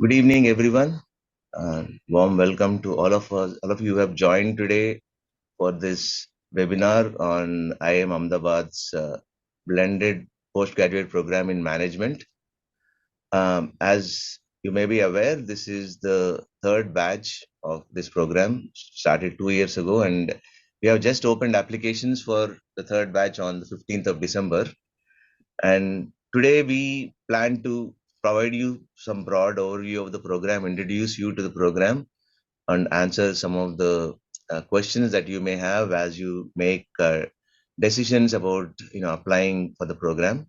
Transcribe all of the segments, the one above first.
Good evening, everyone. Warm welcome to all of us, all of you who have joined today for this webinar on IIM Ahmedabad's blended postgraduate program in management. As you may be aware, this is the third batch of this program, started 2 years ago, and we have just opened applications for the third batch on the 15th of December. And today we plan to provide you some broad overview of the program, introduce you to the program, and answer some of the questions that you may have as you make decisions about applying for the program.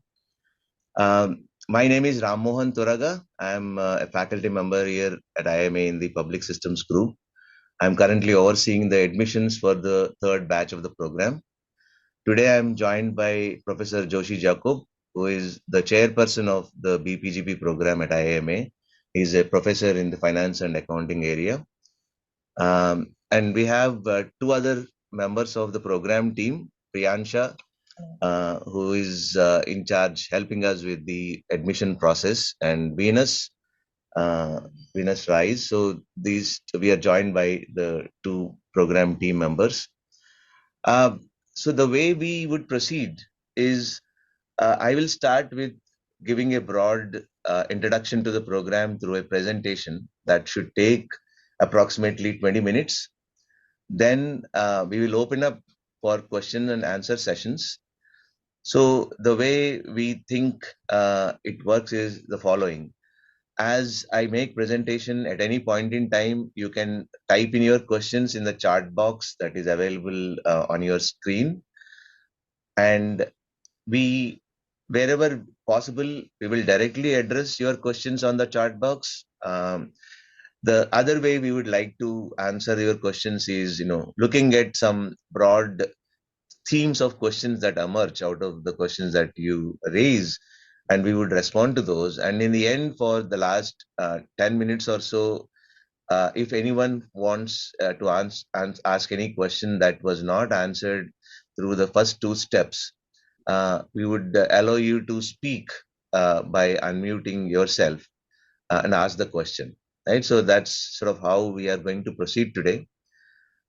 My name is Ram Mohan Turaga. I'm a faculty member here at IIMA in the Public Systems Group. I'm currently overseeing the admissions for the third batch of the program. Today I'm joined by Professor Joshi Jacob, who is the chairperson of the BPGP program at IIMA. He's a professor in the finance and accounting area. And we have two other members of the program team, Priyansha, who is in charge helping us with the admission process, and Venus Rise. So we are joined by the two program team members. So the way we would proceed is I will start with giving a broad introduction to the program through a presentation that should take approximately 20 minutes. Then we will open up for question and answer sessions. So the way we think it works is the following. As I make presentation at any point in time, you can type in your questions in the chat box that is available on your screen. And we, wherever possible, we will directly address your questions on the chat box. The other way we would like to answer your questions is, looking at some broad themes of questions that emerge out of the questions that you raise, and we would respond to those. And in the end, for the last 10 minutes or so, if anyone wants to ask any question that was not answered through the first two steps, we would allow you to speak by unmuting yourself and ask the question. Right. So that's sort of how we are going to proceed today.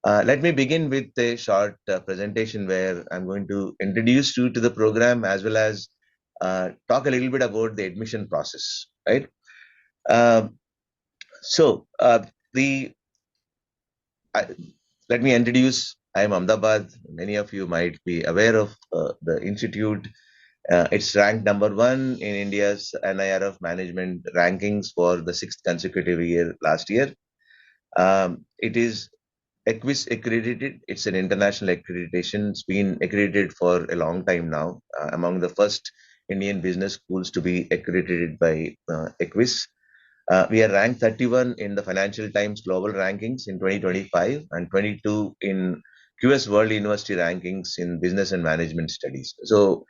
Let me begin with a short presentation where I'm going to introduce you to the program as well as talk a little bit about the admission process. Right. Uh, so the let me introduce. IIM Ahmedabad. Many of you might be aware of the institute. It's ranked number one in India's NIRF management rankings for the sixth consecutive year last year. It is Equis accredited. It's an international accreditation. It's been accredited for a long time now. Among the first Indian business schools to be accredited by Equis. We are ranked 31 in the Financial Times Global Rankings in 2025 and 22 in QS World University Rankings in Business and Management Studies. So,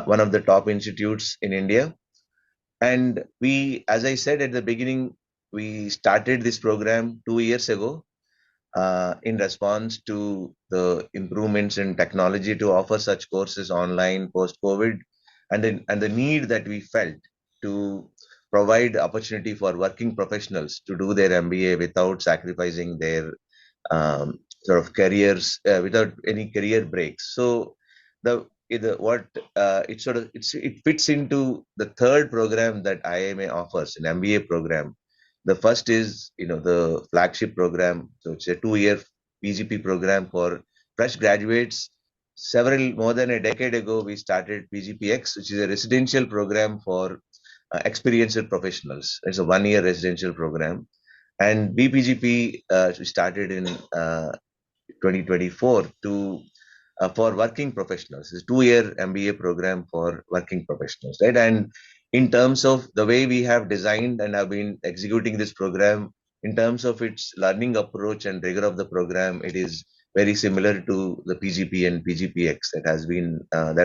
one of the top institutes in India. And we, as I said at the beginning, we started this program 2 years ago in response to the improvements in technology to offer such courses online post-COVID, and the need that we felt to provide opportunity for working professionals to do their MBA without sacrificing their sort of careers, without any career breaks. So what it fits into the third program that IIMA offers, an MBA program. The first is the flagship program, so it's a 2 year PGP program for fresh graduates. More than a decade ago, we started PGPX, which is a residential program for experienced professionals. It's a 1 year residential program, and BPGP we started in 2024 to for working professionals. It's a 2 year MBA program for working professionals, right? And in terms of the way we have designed and have been executing this program, in terms of its learning approach and rigor of the program, it is very similar to the PGP and PGPX that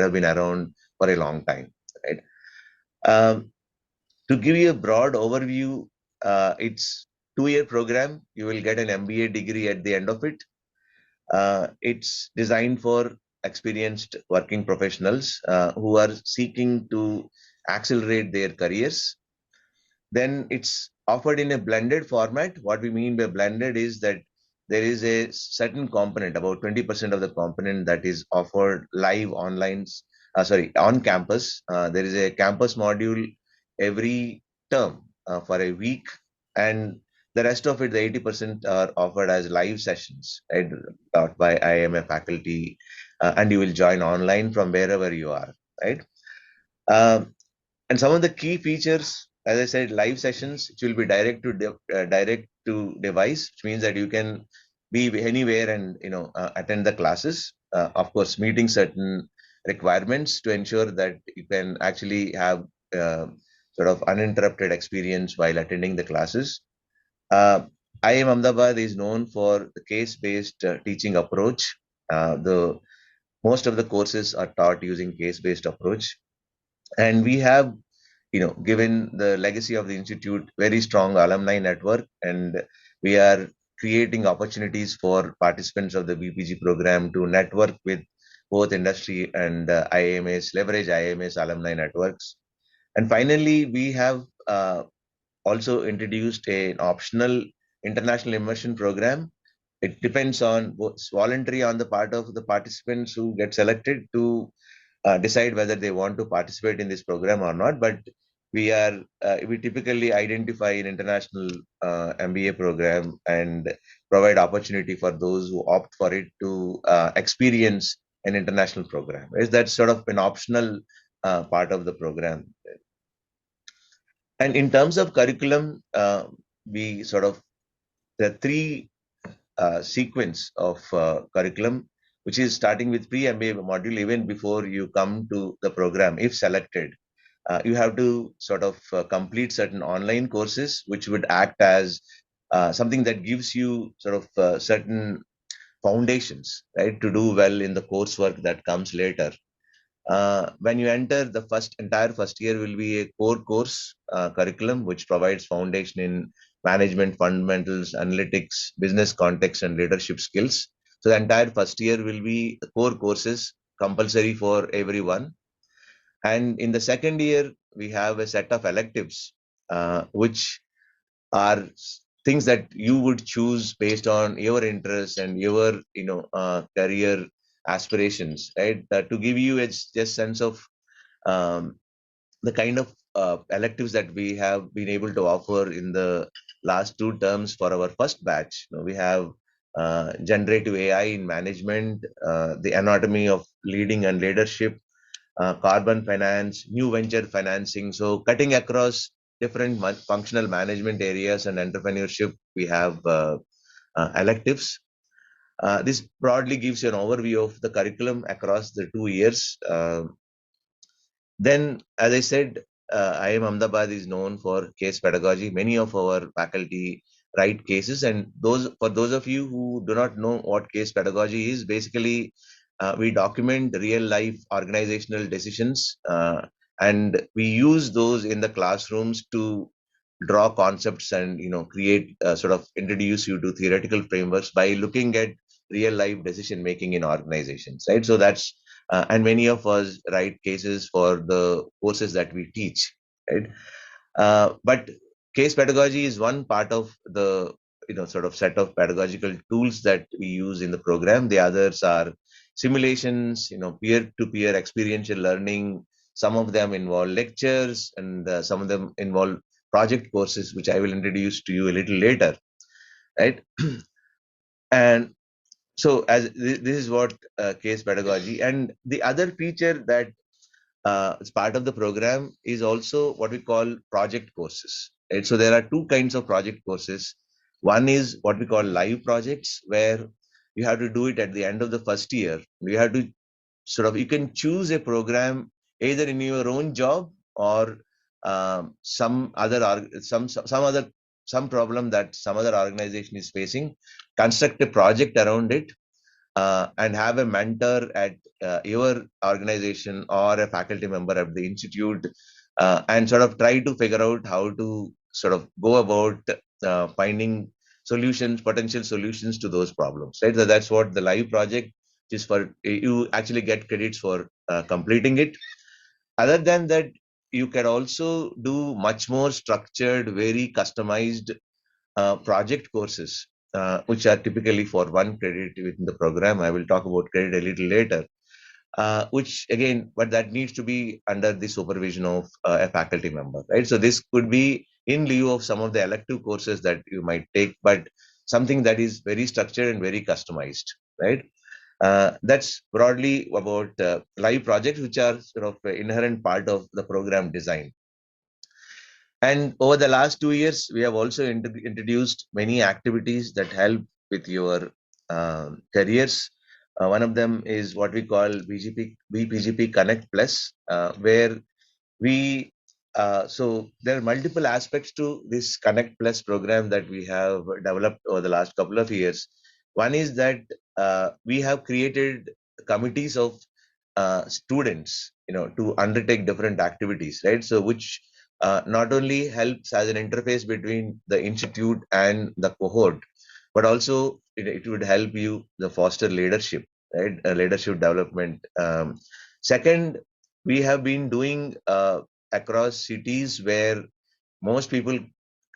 have been around for a long time, right? Um, to give you a broad overview, it's 2 year program. You will get an MBA degree at the end of it. It's designed for experienced working professionals who are seeking to accelerate their careers. Then it's offered in a blended format. What we mean by blended is that there is a certain component, about 20% of the component, that is offered live online, on campus. There is a campus module every term for a week, and the rest of it, the 80%, are offered as live sessions, right, taught by IIMA faculty, and you will join online from wherever you are, right? Um, and some of the key features, as I said, live sessions, which will be direct to device, which means that you can be anywhere and attend the classes. Of course, meeting certain requirements to ensure that you can actually have uh, sort of uninterrupted experience while attending the classes. IIM Ahmedabad is known for the case-based teaching approach. The Most of the courses are taught using case-based approach, and we have given the legacy of the institute very strong alumni network, and we are creating opportunities for participants of the BPG program to network with both industry and IIMAs, leverage IIMAs alumni networks. And finally, we have also introduced an optional international immersion program. It depends on both voluntary on the part of the participants who get selected to decide whether they want to participate in this program or not. But we typically identify an international MBA program and provide opportunity for those who opt for it to experience an international program. Is that sort of an optional part of the program? And in terms of curriculum, we sort of the three sequence of curriculum, which is starting with pre-MBA module even before you come to the program, if selected. You have to sort of complete certain online courses, which would act as something that gives you sort of certain foundations, right, to do well in the coursework that comes later. When you enter, the entire first year will be a core course curriculum, which provides foundation in management fundamentals, analytics, business context, and leadership skills. So the entire first year will be the core courses, compulsory for everyone. And in the second year, we have a set of electives, which are things that you would choose based on your interests and your career aspirations, right? To give you a just sense of um, the kind of electives that we have been able to offer in the last two terms for our first batch. We have generative AI in management, the anatomy of leading and leadership, carbon finance, new venture financing. So cutting across different functional management areas and entrepreneurship, we have electives. This broadly gives you an overview of the curriculum across the 2 years. Then, as I said, IIM Ahmedabad is known for case pedagogy. Many of our faculty write cases, and those of you who do not know what case pedagogy is, basically we document real life organizational decisions, and we use those in the classrooms to draw concepts and create sort of introduce you to theoretical frameworks by looking at real life decision making in organizations, right? So that's and many of us write cases for the courses that we teach, right? But case pedagogy is one part of the sort of set of pedagogical tools that we use in the program. The others are simulations, peer-to-peer experiential learning. Some of them involve lectures, and some of them involve project courses, which I will introduce to you a little later, right? And so, this is what case pedagogy, and the other feature that as part of the program is also what we call project courses. Right? So there are two kinds of project courses. One is what we call live projects, where you have to do it at the end of the first year. You have to you can choose a program either in your own job or some problem that some other organization is facing. Construct a project around it, and have a mentor at your organization or a faculty member at the institute, and sort of try to figure out how to sort of go about finding potential solutions to those problems, right? So that's what the live project is for. You actually get credits for completing it. Other than that, you can also do much more structured, very customized project courses, which are typically for one credit within the program. I will talk about credit a little later. Which again, but that needs to be under the supervision of a faculty member, right? So this could be in lieu of some of the elective courses that you might take, but something that is very structured and very customized, right? That's broadly about live projects, which are sort of an inherent part of the program design. And over the last 2 years, we have also introduced many activities that help with your careers. One of them is what we call BPGP Connect Plus, where we so there are multiple aspects to this Connect Plus program that we have developed over the last couple of years. One is that we have created committees of students, to undertake different activities, right? So which not only helps as an interface between the institute and the cohort, but also it would help you the foster leadership, right? Leadership development. Second, we have been doing across cities where most people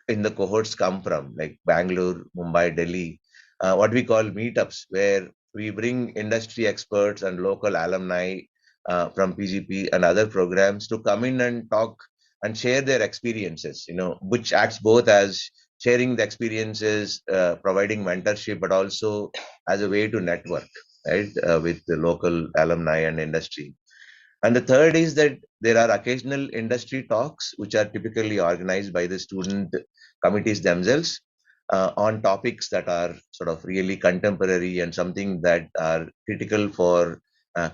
in the cohorts come from, like Bangalore, Mumbai, Delhi, what we call meetups, where we bring industry experts and local alumni from PGP and other programs to come in and talk and share their experiences, which acts both as sharing the experiences, providing mentorship, but also as a way to network, right, with the local alumni and industry. And the third is that there are occasional industry talks, which are typically organized by the student committees themselves on topics that are sort of really contemporary and something that are critical for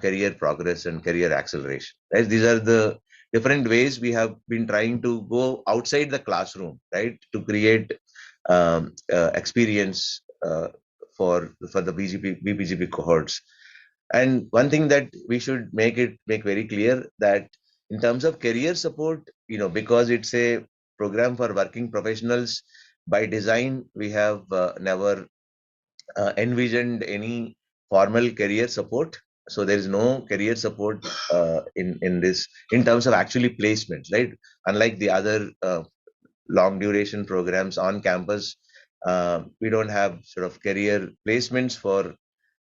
career progress and career acceleration. Right? These are the different ways we have been trying to go outside the classroom, right, to create experience for the BPGP cohorts. And one thing that we should make very clear that in terms of career support, because it's a program for working professionals, by design, we have never envisioned any formal career support. So there is no career support in this in terms of actually placements, right? Unlike the other long duration programs on campus, we don't have sort of career placements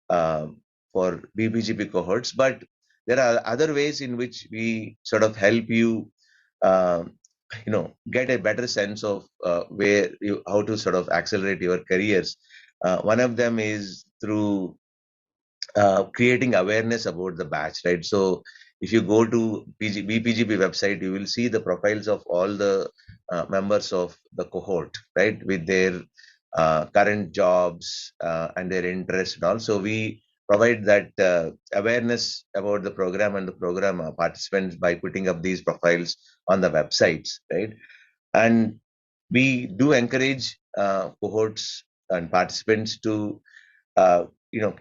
uh, for BPGP cohorts, but there are other ways in which we sort of help you, uh, get a better sense of how to sort of accelerate your careers. One of them is through creating awareness about the batch, right? So if you go to BPGP website, you will see the profiles of all the members of the cohort, right, with their current jobs and their interests. And also, we provide that awareness about the program and the program participants by putting up these profiles on the websites, right? And we do encourage cohorts and participants to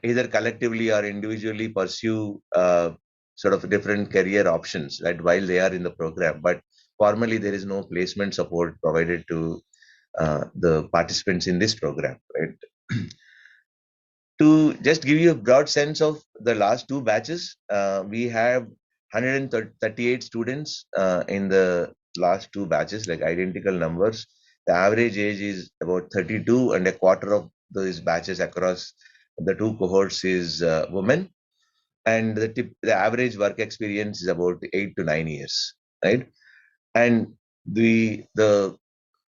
either collectively or individually pursue sort of different career options, right, while they are in the program. But formally, there is no placement support provided to the participants in this program, right? To just give you a broad sense of the last two batches, we have 138 students in the last two batches, like identical numbers. The average age is about 32, and a quarter of those batches across the two cohorts is women. And the average work experience is about 8 to 9 years, right? And the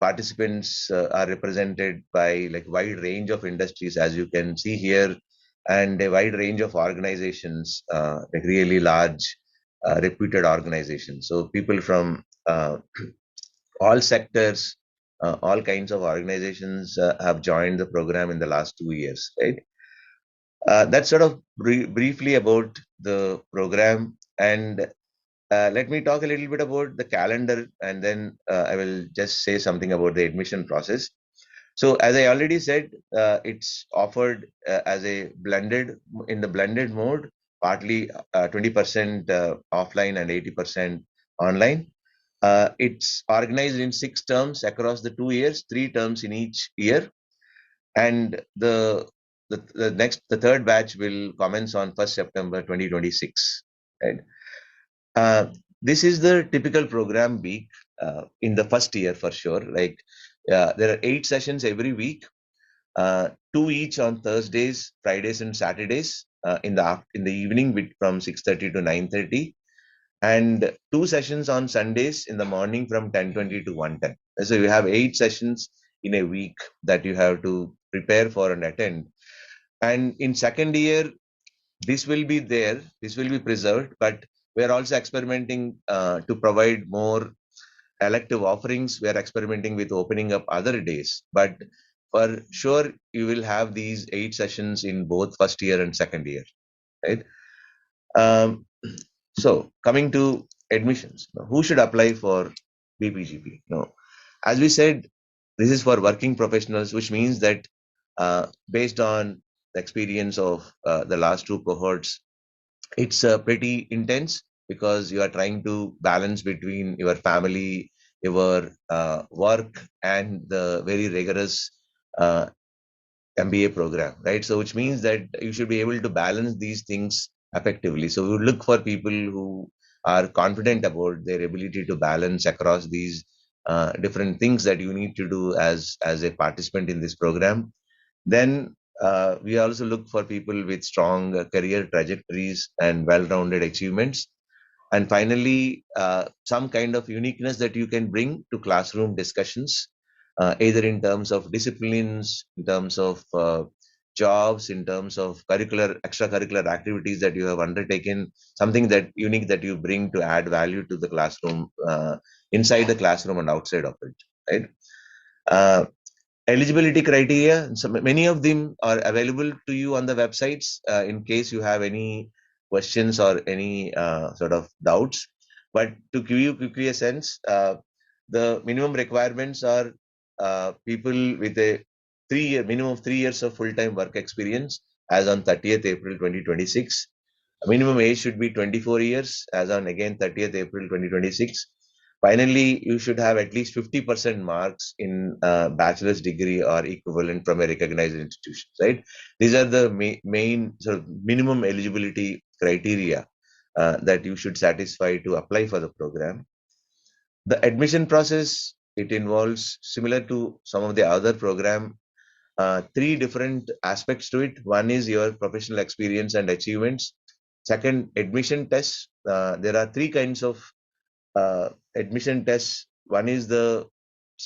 participants are represented by like wide range of industries, as you can see here, and a wide range of organizations, like really large reputed organizations. So people from all sectors, all kinds of organizations have joined the program in the last 2 years, right? That's sort of briefly about the program. And let me talk a little bit about the calendar, and then I will just say something about the admission process. So, as I already said, it's offered as a in the blended mode, partly 20% offline and 80% online. It's organized in 6 terms across the 2 years, 3 terms in each year, and the third batch will commence on 1st September 2026. Right? Uh, this is the typical program week in the first year for sure. Like there are 8 sessions every week, two each on Thursdays, Fridays, and Saturdays in the evening from 6:30 to 9:30, and two sessions on Sundays in the morning from 10:20 to 1:10. So you have 8 sessions in a week that you have to prepare for and attend. And in second year, this will be there, this will be preserved, but we are also experimenting to provide more elective offerings. We are experimenting with opening up other days, but for sure you will have these 8 sessions in both first year and second year, right? Um, so coming to admissions, who should apply for BPGP? No, as we said, this is for working professionals, which means that based on the experience of the last two cohorts, it's pretty intense because you are trying to balance between your family, your work, and the very rigorous uh, MBA program, right? So, which means that you should be able to balance these things effectively. So, we look for people who are confident about their ability to balance across these different things that you need to do as a participant in this program. Then we also look for people with strong career trajectories and well-rounded achievements. And finally, some kind of uniqueness that you can bring to classroom discussions, either in terms of disciplines, in terms of jobs, in terms of extracurricular activities that you have undertaken, something that unique that you bring to add value to the classroom, inside the classroom and outside of it, right? Uh, Eligibility criteria, so many of them are available to you on the websites in case you have any questions or any sort of doubts. But to give you quickly a sense, the minimum requirements are people with a 3 year minimum of 3 years of full-time work experience as on 30th April 2026. Minimum age should be 24 years as on again 30th April 2026. Finally, you should have at least 50% marks in bachelor's degree or equivalent from a recognized institution, right? These are the main sort of minimum eligibility criteria that you should satisfy to apply for the program. The admission process, it involves similar to some of the other program, three different aspects to it. One is your professional experience and achievements. Second, admission tests. There are three kinds of admission tests. One is the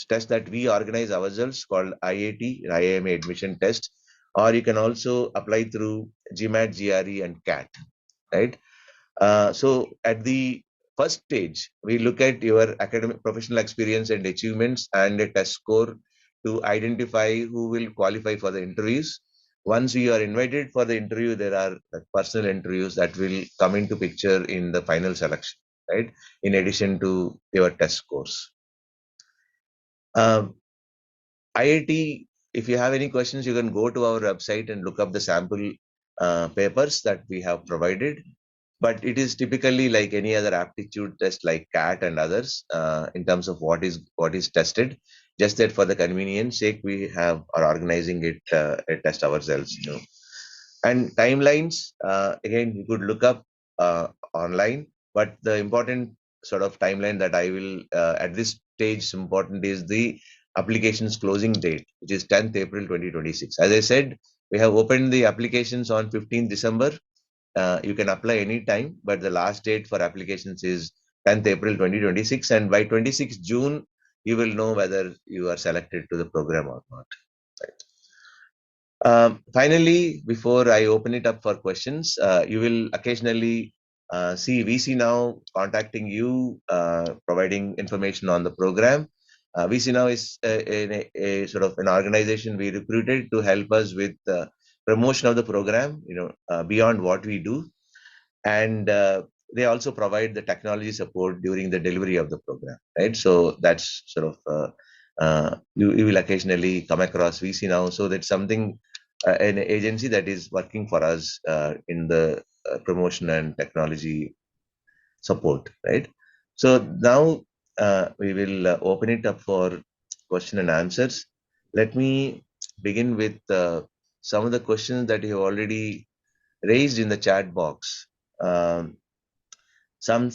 test that we organize ourselves called IAT, IIMA admission test, or you can also apply through GMAT, GRE, and CAT, right? So at the first stage, we look at your academic professional experience and achievements and a test score to identify who will qualify for the interviews. Once you are invited for the interview, there are personal interviews that will come into picture in the final selection, right? In addition to your test scores. Um, IIT, if you have any questions, you can go to our website and look up the sample papers that we have provided. But it is typically like any other aptitude test like CAT and others in terms of what is tested. Just that for the convenience sake, we have are organizing it a test ourselves. And timelines, again, you could look up online, but the important sort of timeline that I will at this stage important is the application's closing date, which is 10th April 2026. As I said, we have opened the applications on 15th December. You can apply any time, but the last date for applications is 10th April 2026, and by 26th June, you will know whether you are selected to the program or not. Right. Finally, before I open it up for questions, you will occasionally see VC Now contacting you, providing information on the program. VC Now is a sort of an organization we recruited to help us with promotion of the program, beyond what we do. And they also provide the technology support during the delivery of the program, right? So that's sort of you will occasionally come across VC Now. So that's something, an agency that is working for us in the promotion and technology support, right? So now we will open it up for question and answers. Let me begin with some of the questions that you have already raised in the chat box. Um, some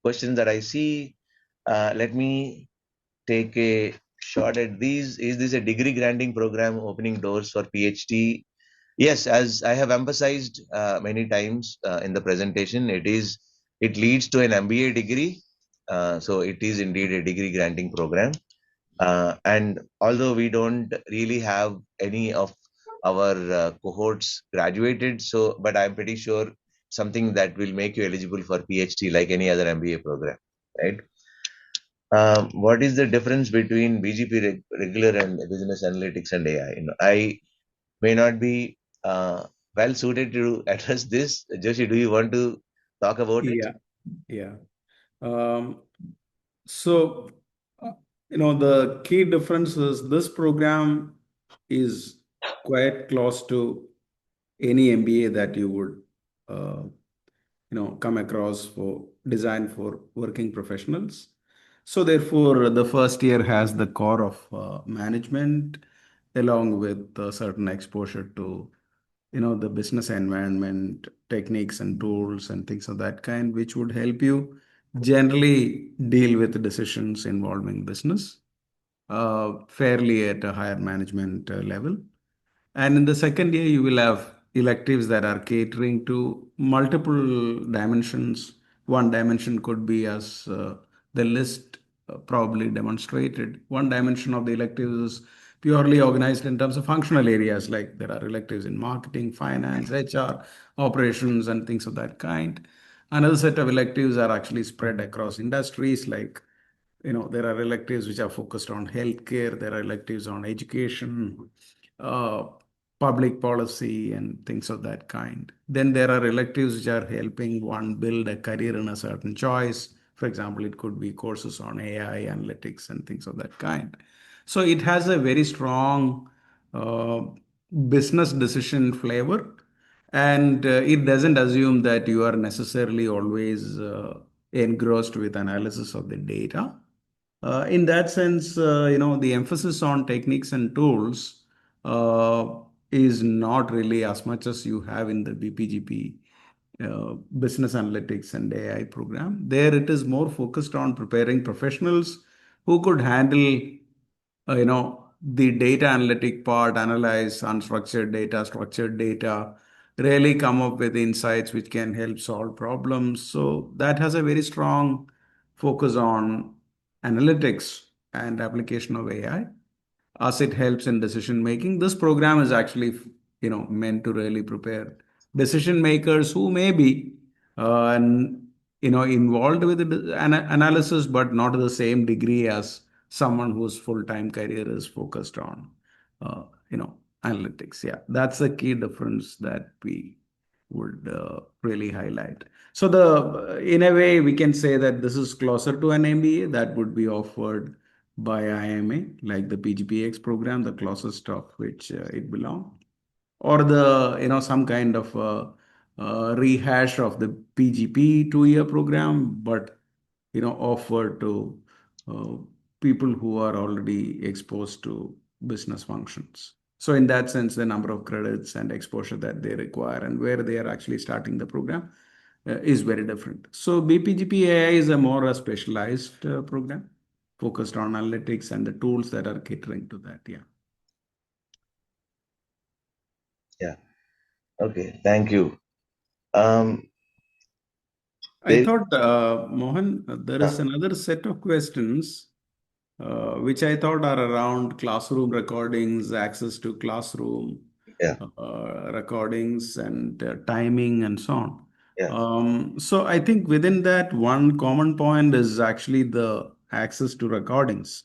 questions that I see. Let me take a shot at these. Is this a degree granting program opening doors for PhD? Yes, as I have emphasized many times in the presentation, it leads to an MBA degree. So it is indeed a degree granting program. And although we don't really have any of our cohorts graduated, so but I'm pretty sure something that will make you eligible for PhD like any other MBA program, right? What is the difference between BGP regular and business analytics and AI? I may not be well suited to address this. Joshi, do you want to talk about it? Yeah, yeah. Um, so, uh, the key difference is this program is quite close to any MBA that you would, uh, come across for design for working professionals. So therefore, the first year has the core of management along with certain exposure to, the business environment, techniques and tools and things of that kind, which would help you generally deal with decisions involving business fairly at a higher management level. And in the second year, you will have electives that are catering to multiple dimensions. One dimension could be, as the list probably demonstrated, one dimension of the electives is purely organized in terms of functional areas, like there are electives in marketing, finance, HR, operations, and things of that kind. Another set of electives are actually spread across industries, like there are electives which are focused on healthcare, there are electives on education, uh, public policy, and things of that kind. Then there are electives which are helping one build a career in a certain choice. For example, it could be courses on AI analytics and things of that kind. So it has a very strong uh, business decision flavor, and it doesn't assume that you are necessarily always engrossed with analysis of the data. In that sense, the emphasis on techniques and tools uh, is not really as much as you have in the BPGP business analytics and AI program. There, it is more focused on preparing professionals who could handle the data analytic part, analyze unstructured data, structured data, really come up with insights which can help solve problems. So that has a very strong focus on analytics and application of AI as it helps in decision making. This program is actually, meant to really prepare decision makers who may be, involved with the analysis, but not to the same degree as someone whose full-time career is focused on, uh, you know, analytics. Yeah, that's the key difference that we would really highlight. So in a way, we can say that this is closer to an MBA that would be offered by IIMA, like the PGPX program, the closest of which it belongs, or some kind of rehash of the PGP 2-year program, but offered to uh, people who are already exposed to business functions. So in that sense, the number of credits and exposure that they require and where they are actually starting the program is very different. So BPGP AI is a more specialized program focused on analytics and the tools that are catering to that. Yeah. Yeah. Okay. Thank you. Um, I there, thought, Mohan, there is another set of questions which I thought are around classroom recordings, access to classroom yeah. recordings, and timing, and so on. Yeah. So I think within that, one common point is actually the access to recordings.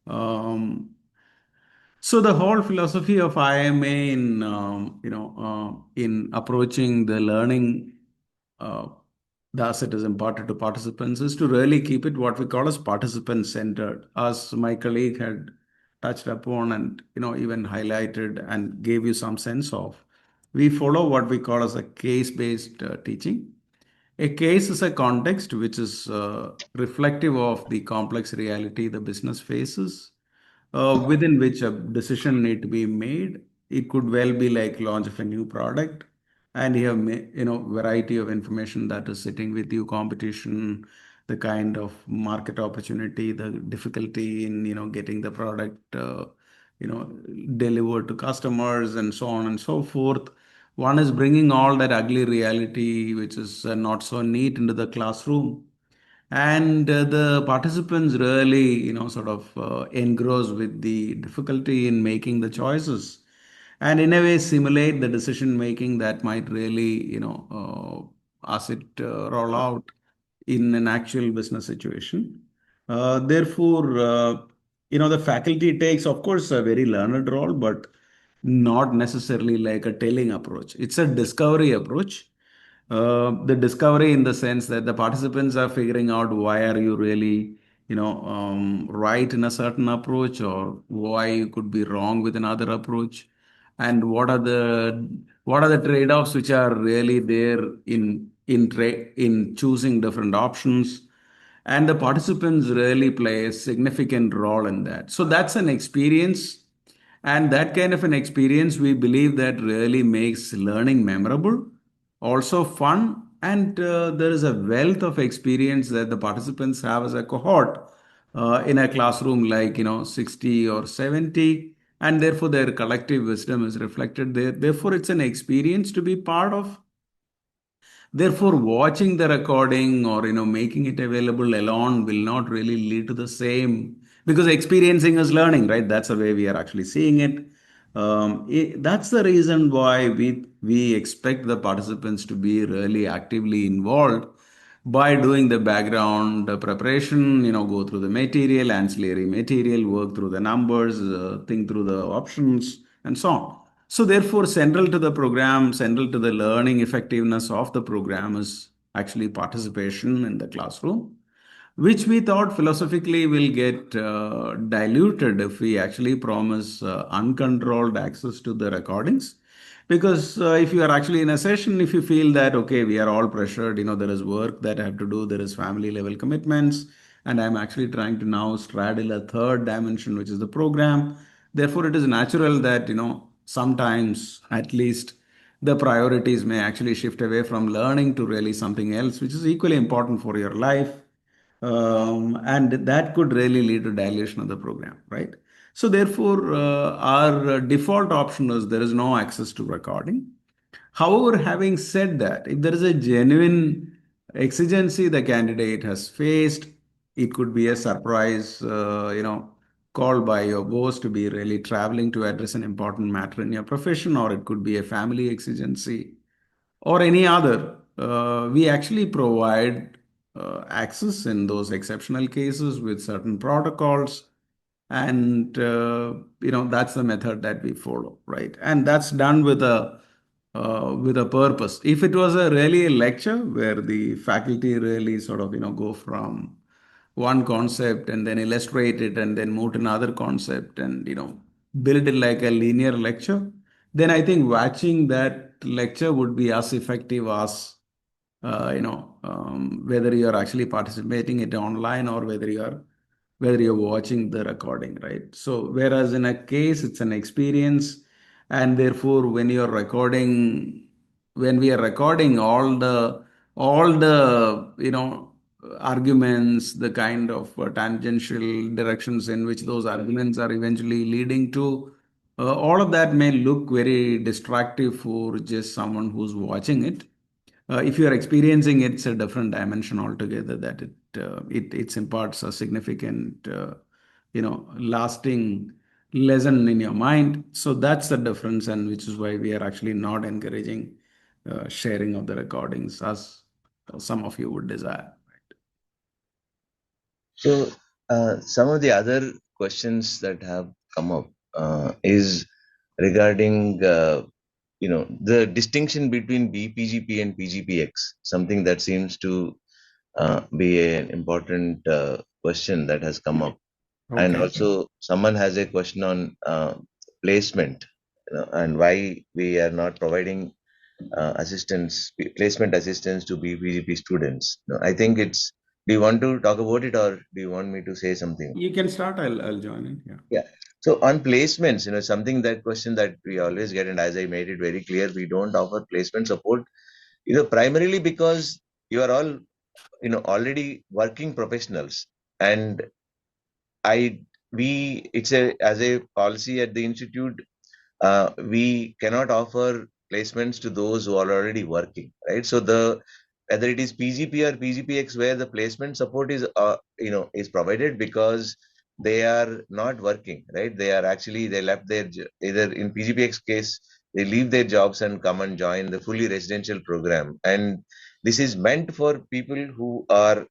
Um, so the whole philosophy of IMA in in approaching the learning, uh, thus it is important to participants, is to really keep it what we call as participant centered, as my colleague had touched upon and even highlighted and gave you some sense of. We follow what we call as a case based teaching. A case is a context which is reflective of the complex reality the business faces, within which a decision need to be made. It could well be like launch of a new product, and you have variety of information that is sitting with you, competition, the kind of market opportunity, the difficulty in, getting the product, delivered to customers and so on and so forth. One is bringing all that ugly reality, which is not so neat, into the classroom. And the participants really, sort of engross with the difficulty in making the choices, and in a way simulate the decision making that might really, as it roll out in an actual business situation. Therefore, the faculty takes, of course, a very learned role, but not necessarily like a telling approach. It's a discovery approach. The discovery in the sense that the participants are figuring out why are you really, right in a certain approach, or why you could be wrong with another approach, and what are the trade-offs which are really there in choosing different options, and the participants really play a significant role in that. So that's an experience, and that kind of an experience, we believe, that really makes learning memorable, also fun, and there is a wealth of experience that the participants have as a cohort in a classroom like 60 or 70, and therefore their collective wisdom is reflected there. Therefore, it's an experience to be part of. Therefore, watching the recording or making it available alone will not really lead to the same, because experiencing is learning, right? That's the way we are actually seeing it. That's the reason why we expect the participants to be really actively involved by doing the background preparation, go through the material, ancillary material, work through the numbers, think through the options, and so on. So, therefore, central to the program, central to the learning effectiveness of the program is actually participation in the classroom, which we thought philosophically will get diluted if we actually promise uncontrolled access to the recordings. Because if you are actually in a session, if you feel that, okay, we are all pressured, there is work that I have to do, there is family level commitments, and I'm actually trying to now straddle a third dimension, which is the program. Therefore, it is natural that, sometimes at least the priorities may actually shift away from learning to really something else, which is equally important for your life, and that could really lead to dilution of the program, right? So therefore, our default option is there is no access to recording. However, having said that, if there is a genuine exigency the candidate has faced, it could be a surprise, call by your boss to be really traveling to address an important matter in your profession, or it could be a family exigency or any other. We actually provide access in those exceptional cases with certain protocols, and that's the method that we follow, right? And that's done with a purpose. If it was a really a lecture where the faculty really sort of go from one concept and then illustrate it and then move to another concept and build it like a linear lecture, then I think watching that lecture would be as effective as whether you're actually participating it online or whether you're watching the recording, right? So whereas in a case it's an experience, and therefore when we are recording all the arguments, the kind of tangential directions in which those arguments are eventually leading to, all of that may look very distractive for just someone who's watching it. If you are experiencing it, it's a different dimension altogether, that it imparts a significant lasting lesson in your mind. So that's the difference, and which is why we are actually not encouraging sharing of the recordings as some of you would desire. So, some of the other questions that have come up is regarding the distinction between BPGP and PGPX, something that seems to be an important question that has come up. And Okay. also, someone has a question on placement, and why we are not providing placement assistance to BPGP students. I think it's. Do you want to talk about it, or do you want me to say something? You can start. I'll join in. Yeah. Yeah. So on placements, something that question that we always get, and as I made it very clear, we don't offer placement support, primarily because you are all already working professionals. And I we it's a as a policy at the institute, we cannot offer placements to those who are already working, right? So whether it is PGP or PGPX, where the placement support is provided because they are not working, right? They left either in PGPX case, they leave their jobs and come and join the fully residential program. And this is meant for people who are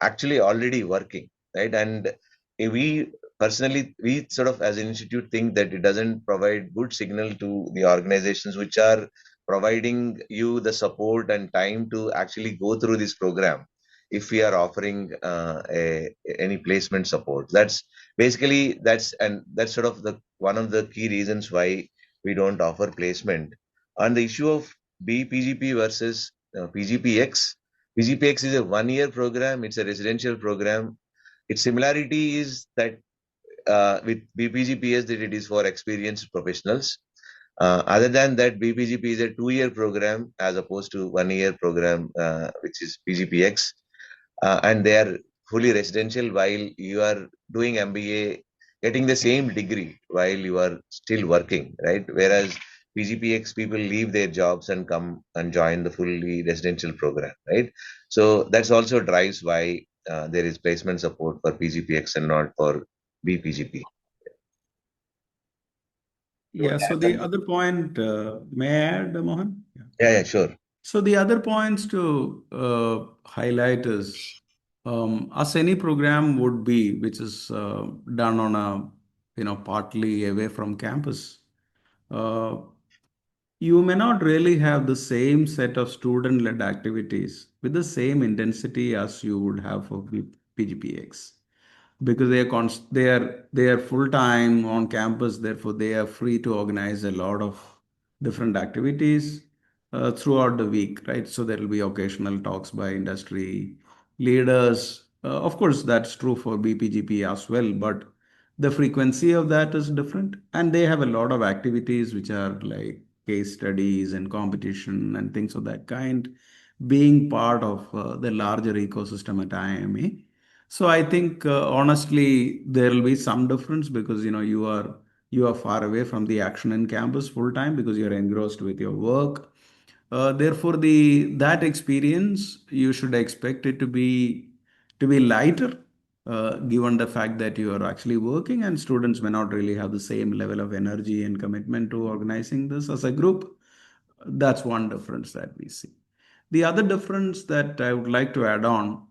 actually already working, right? And we personally, we sort of as an institute think that it doesn't provide good signal to the organizations which are providing you the support and time to actually go through this program. If we are offering any placement support, that's sort of the one of the key reasons why we don't offer placement. On the issue of BPGP versus PGPX, PGPX is a 1 year program. It's a residential program. Its similarity is that with BPGPS, that it is for experienced professionals. Other than that, BPGP is a 2 year program as opposed to 1 year program, which is PGPX, and they are fully residential while you are doing MBA, getting the same degree while you are still working, right? Whereas PGPX people leave their jobs and come and join the fully residential program, right? So that's also drives why there is placement support for PGPX and not for BPGP. You want Yeah, to so add the something? other point, may I add, Mohan? Yeah. Yeah, sure. So the other points to highlight is, as any program would be, which is done on a, partly away from campus, uh, you may not really have the same set of student-led activities with the same intensity as you would have for PGPX, because they are full time on campus. Therefore they are free to organize a lot of different activities throughout the week, right? So there will be occasional talks by industry leaders. Of course that's true for BPGP as well, but the frequency of that is different, and they have a lot of activities which are like case studies and competition and things of that kind, being part of the larger ecosystem at IIMA. So I think honestly there will be some difference, because you are far away from the action in campus full time because you're engrossed with your work. Therefore, the that experience you should expect it to be lighter, given the fact that you are actually working, and students may not really have the same level of energy and commitment to organizing this as a group. That's one difference that we see. The other difference that I would like to add on,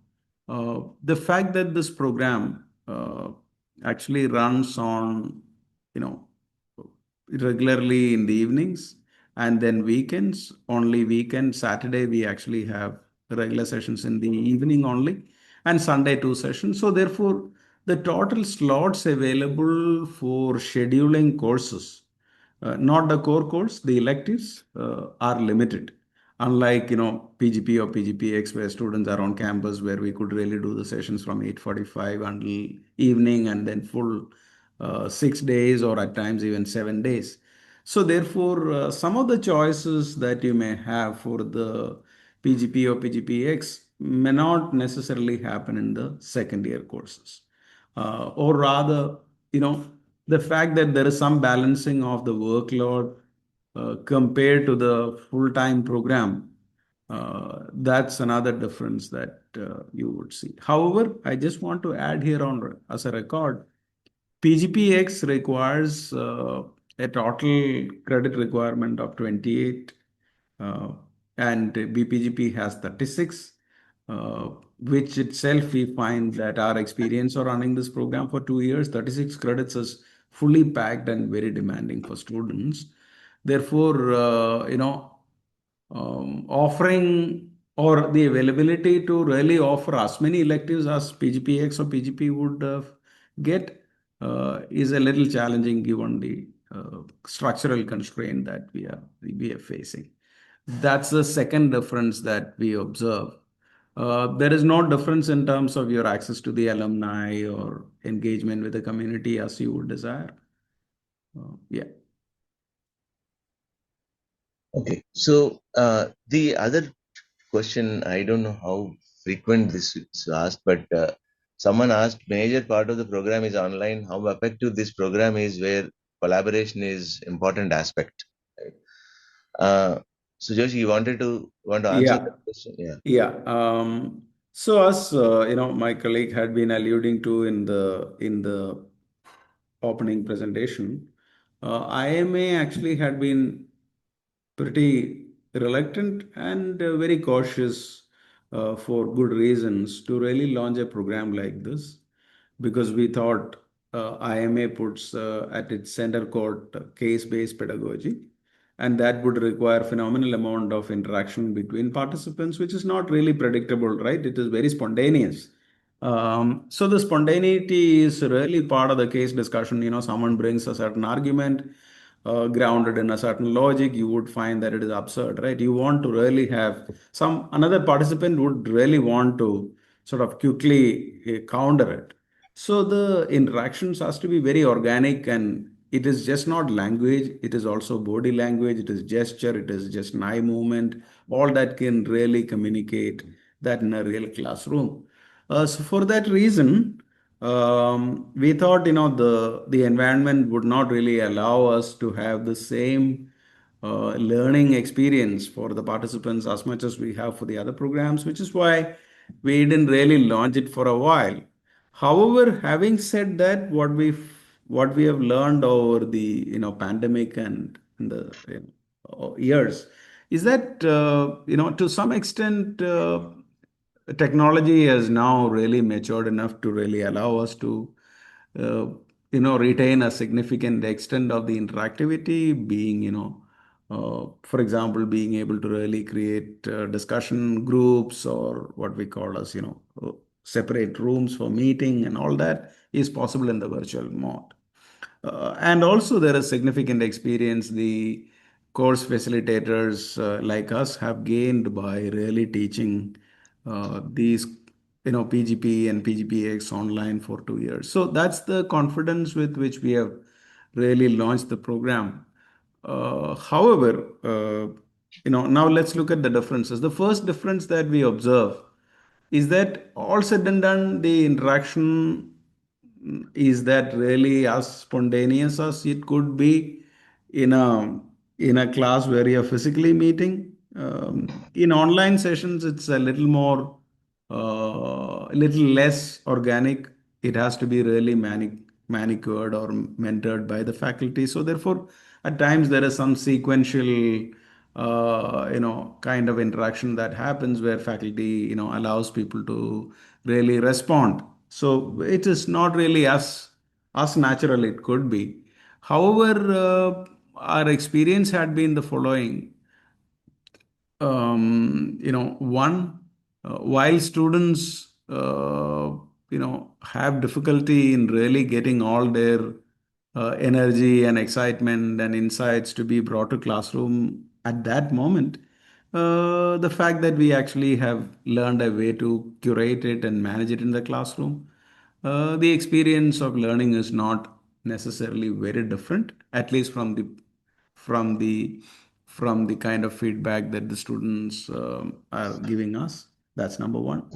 the fact that this program actually runs on, you know, regularly in the evenings, and then weekends, only weekend, Saturday, we actually have regular sessions in the evening only, and Sunday, two sessions. So therefore, the total slots available for scheduling courses, not the core course, the electives are limited. Unlike PGP or PGPX, where students are on campus, where we could really do the sessions from 8:45 until evening, and then full 6 days, or at times even 7 days. So therefore, some of the choices that you may have for the PGP or PGPX may not necessarily happen in the second year courses, or rather, you know the fact that there is some balancing of the workload compared to the full-time program, that's another difference that you would see. However, I just want to add here on as a record, PGPX requires a total credit requirement of 28, uh, and BPGP has 36, which itself we find that our experience of running this program for 2 years, 36 credits is fully packed and very demanding for students. Therefore, offering or the availability to really offer as many electives as PGPX or PGP would get is a little challenging, given the structural constraint that we are facing. That's the second difference that we observe. There is no difference in terms of your access to the alumni or engagement with the community as you would desire. Yeah. Okay. So the other question, I don't know how. frequent this is asked, but someone asked, major part of the program is online. How effective this program is, where collaboration is important aspect. Right? Uh, so Joshi, you want to answer that Yeah, question? Yeah. yeah. So as my colleague had been alluding to in the opening presentation, IMA actually had been pretty reluctant and very cautious for good reasons to really launch a program like this because we thought IMA puts at its center court case-based pedagogy, and that would require phenomenal amount of interaction between participants, which is not really predictable, right? It is very spontaneous. So the spontaneity is really part of the case discussion. Someone brings a certain argument grounded in a certain logic, you would find that it is absurd, right? You want to really have some another participant would really want to sort of quickly counter it. So the interactions has to be very organic, and it is just not language, it is also body language, it is gesture, it is just eye movement, all that can really communicate that in a real classroom. So for that reason, we thought the environment would not really allow us to have the same learning experience for the participants as much as we have for the other programs, which is why we didn't really launch it for a while. However, having said that, what we have learned over the pandemic and the years is that to some extent technology has now really matured enough to really allow us to uh, retain a significant extent of the interactivity, being for example, being able to really create discussion groups or what we call as separate rooms for meeting, and all that is possible in the virtual mode. And also, there is significant experience the course facilitators like us have gained by really teaching these PGP and PGPX online for 2 years. So that's the confidence with which we have really launched the program. However, now let's look at the differences. The first difference that we observe is that all said and done, the interaction is that really as spontaneous as it could be in a class where you're physically meeting. In online sessions, it's a little less organic. It has to be really manicured or mentored by the faculty. So therefore, at times there is some sequential kind of interaction that happens where faculty allows people to really respond. So it is not really as natural it could be. However, our experience had been the following. One, while students have difficulty in really getting all their energy and excitement and insights to be brought to classroom at that moment, the fact that we actually have learned a way to curate it and manage it in the classroom, the experience of learning is not necessarily very different, at least from the from the kind of feedback that the students are giving us. That's number one.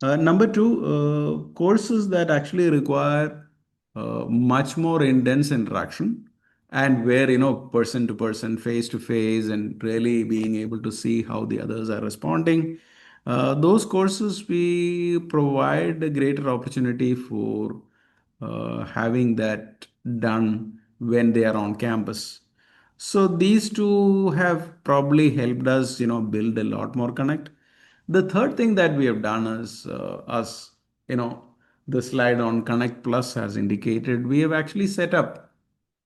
Number two, courses that actually require much more intense interaction, and where person to person, face to face, and really being able to see how the others are responding. Those courses we provide a greater opportunity for having that done when they are on campus. So these two have probably helped us, build a lot more connect. The third thing that we have done is, you know, the slide on Connect Plus has indicated, we have actually set up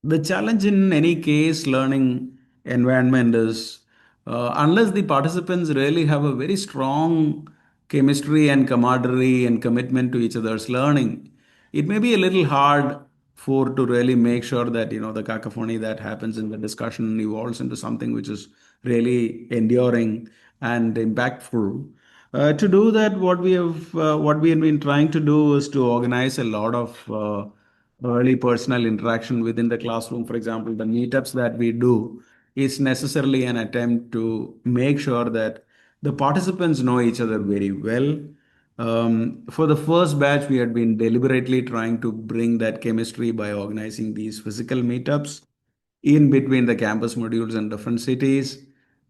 the challenge in any case learning environment is unless the participants really have a very strong chemistry and camaraderie and commitment to each other's learning, it may be a little hard for to really make sure that the cacophony that happens in the discussion evolves into something which is really enduring and impactful. To do that, what we have been trying to do is to organize a lot of early personal interaction within the classroom. For example, the meetups that we do is necessarily an attempt to make sure that the participants know each other very well. For the first batch, we had been deliberately trying to bring that chemistry by organizing these physical meetups in between the campus modules in different cities.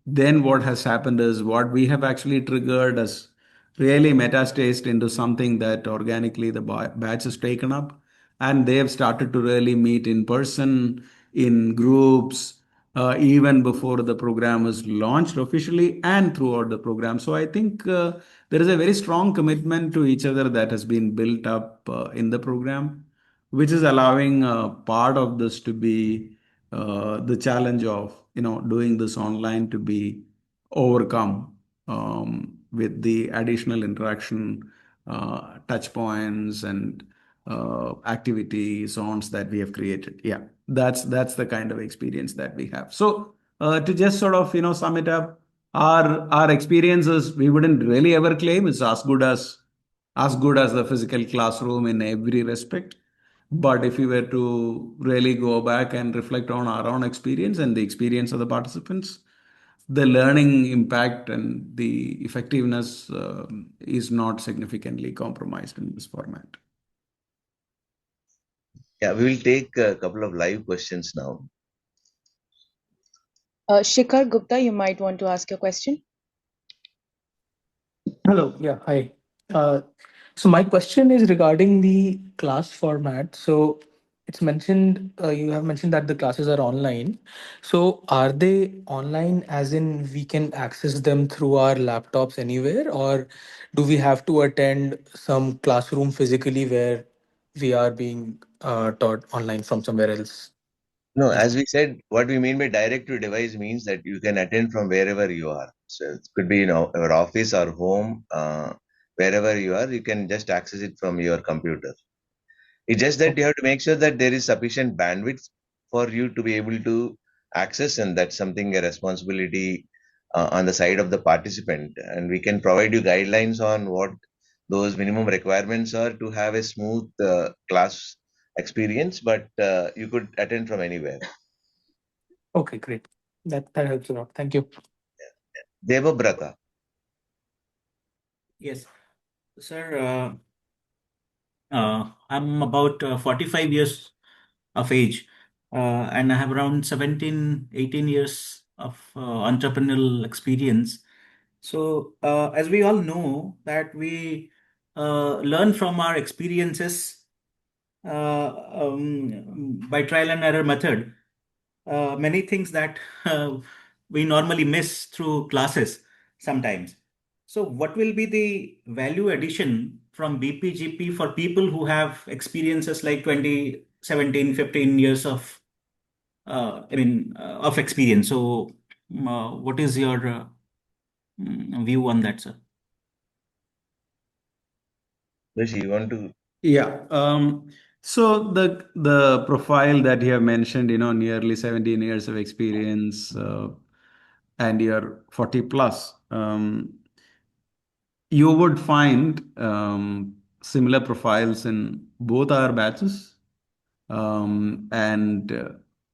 Then what has happened is what we have actually triggered as really metastased into something that organically the batch has taken up, and they have started to really meet in person, in groups, even before the program is launched officially and throughout the program. So I think there is a very strong commitment to each other that has been built up in the program, which is allowing part of this to be the challenge of doing this online to be overcome with the additional interaction, touch points, and activity zones that we have created. Yeah, that's the kind of experience that we have. So to just sort of sum it up, our experiences we wouldn't really ever claim is as good as the physical classroom in every respect. But if we were to really go back and reflect on our own experience and the experience of the participants, the learning impact and the effectiveness is not significantly compromised in this format. Yeah, we will take a couple of live questions now. Shikhar Gupta, you might want to ask your question. Hello. Yeah. Hi. Uh, so my question is regarding the class format. So it's mentioned, you have mentioned that the classes are online. So are they online as in we can access them through our laptops anywhere, or do we have to attend some classroom physically where we are being taught online from somewhere else? No, That's as we said, what we mean by direct to device means that you can attend from wherever you are. So it could be our office or home, wherever you are, you can just access it from your computer. It's just that you have to make sure that there is sufficient bandwidth for you to be able to access, and that's something a responsibility on the side of the participant. And we can provide you guidelines on what those minimum requirements are to have a smooth class experience, but you could attend from anywhere. okay. Great. That helps a lot. Thank you. Devabrata. Yes, sir. I'm about 45 years of age, and I have around 17, 18 years of entrepreneurial experience. So, as we all know, that we learn from our experiences by trial and error method. Many things that we normally miss through classes sometimes. So, what will be the value addition from BPGP for people who have experiences like 20, 17, 15 years of, of experience? So, what is your view on that, sir? Rishi, you want to? Yeah. So the profile that you have mentioned, nearly 17 years of experience, and you're 40 plus, you would find similar profiles in both our batches. And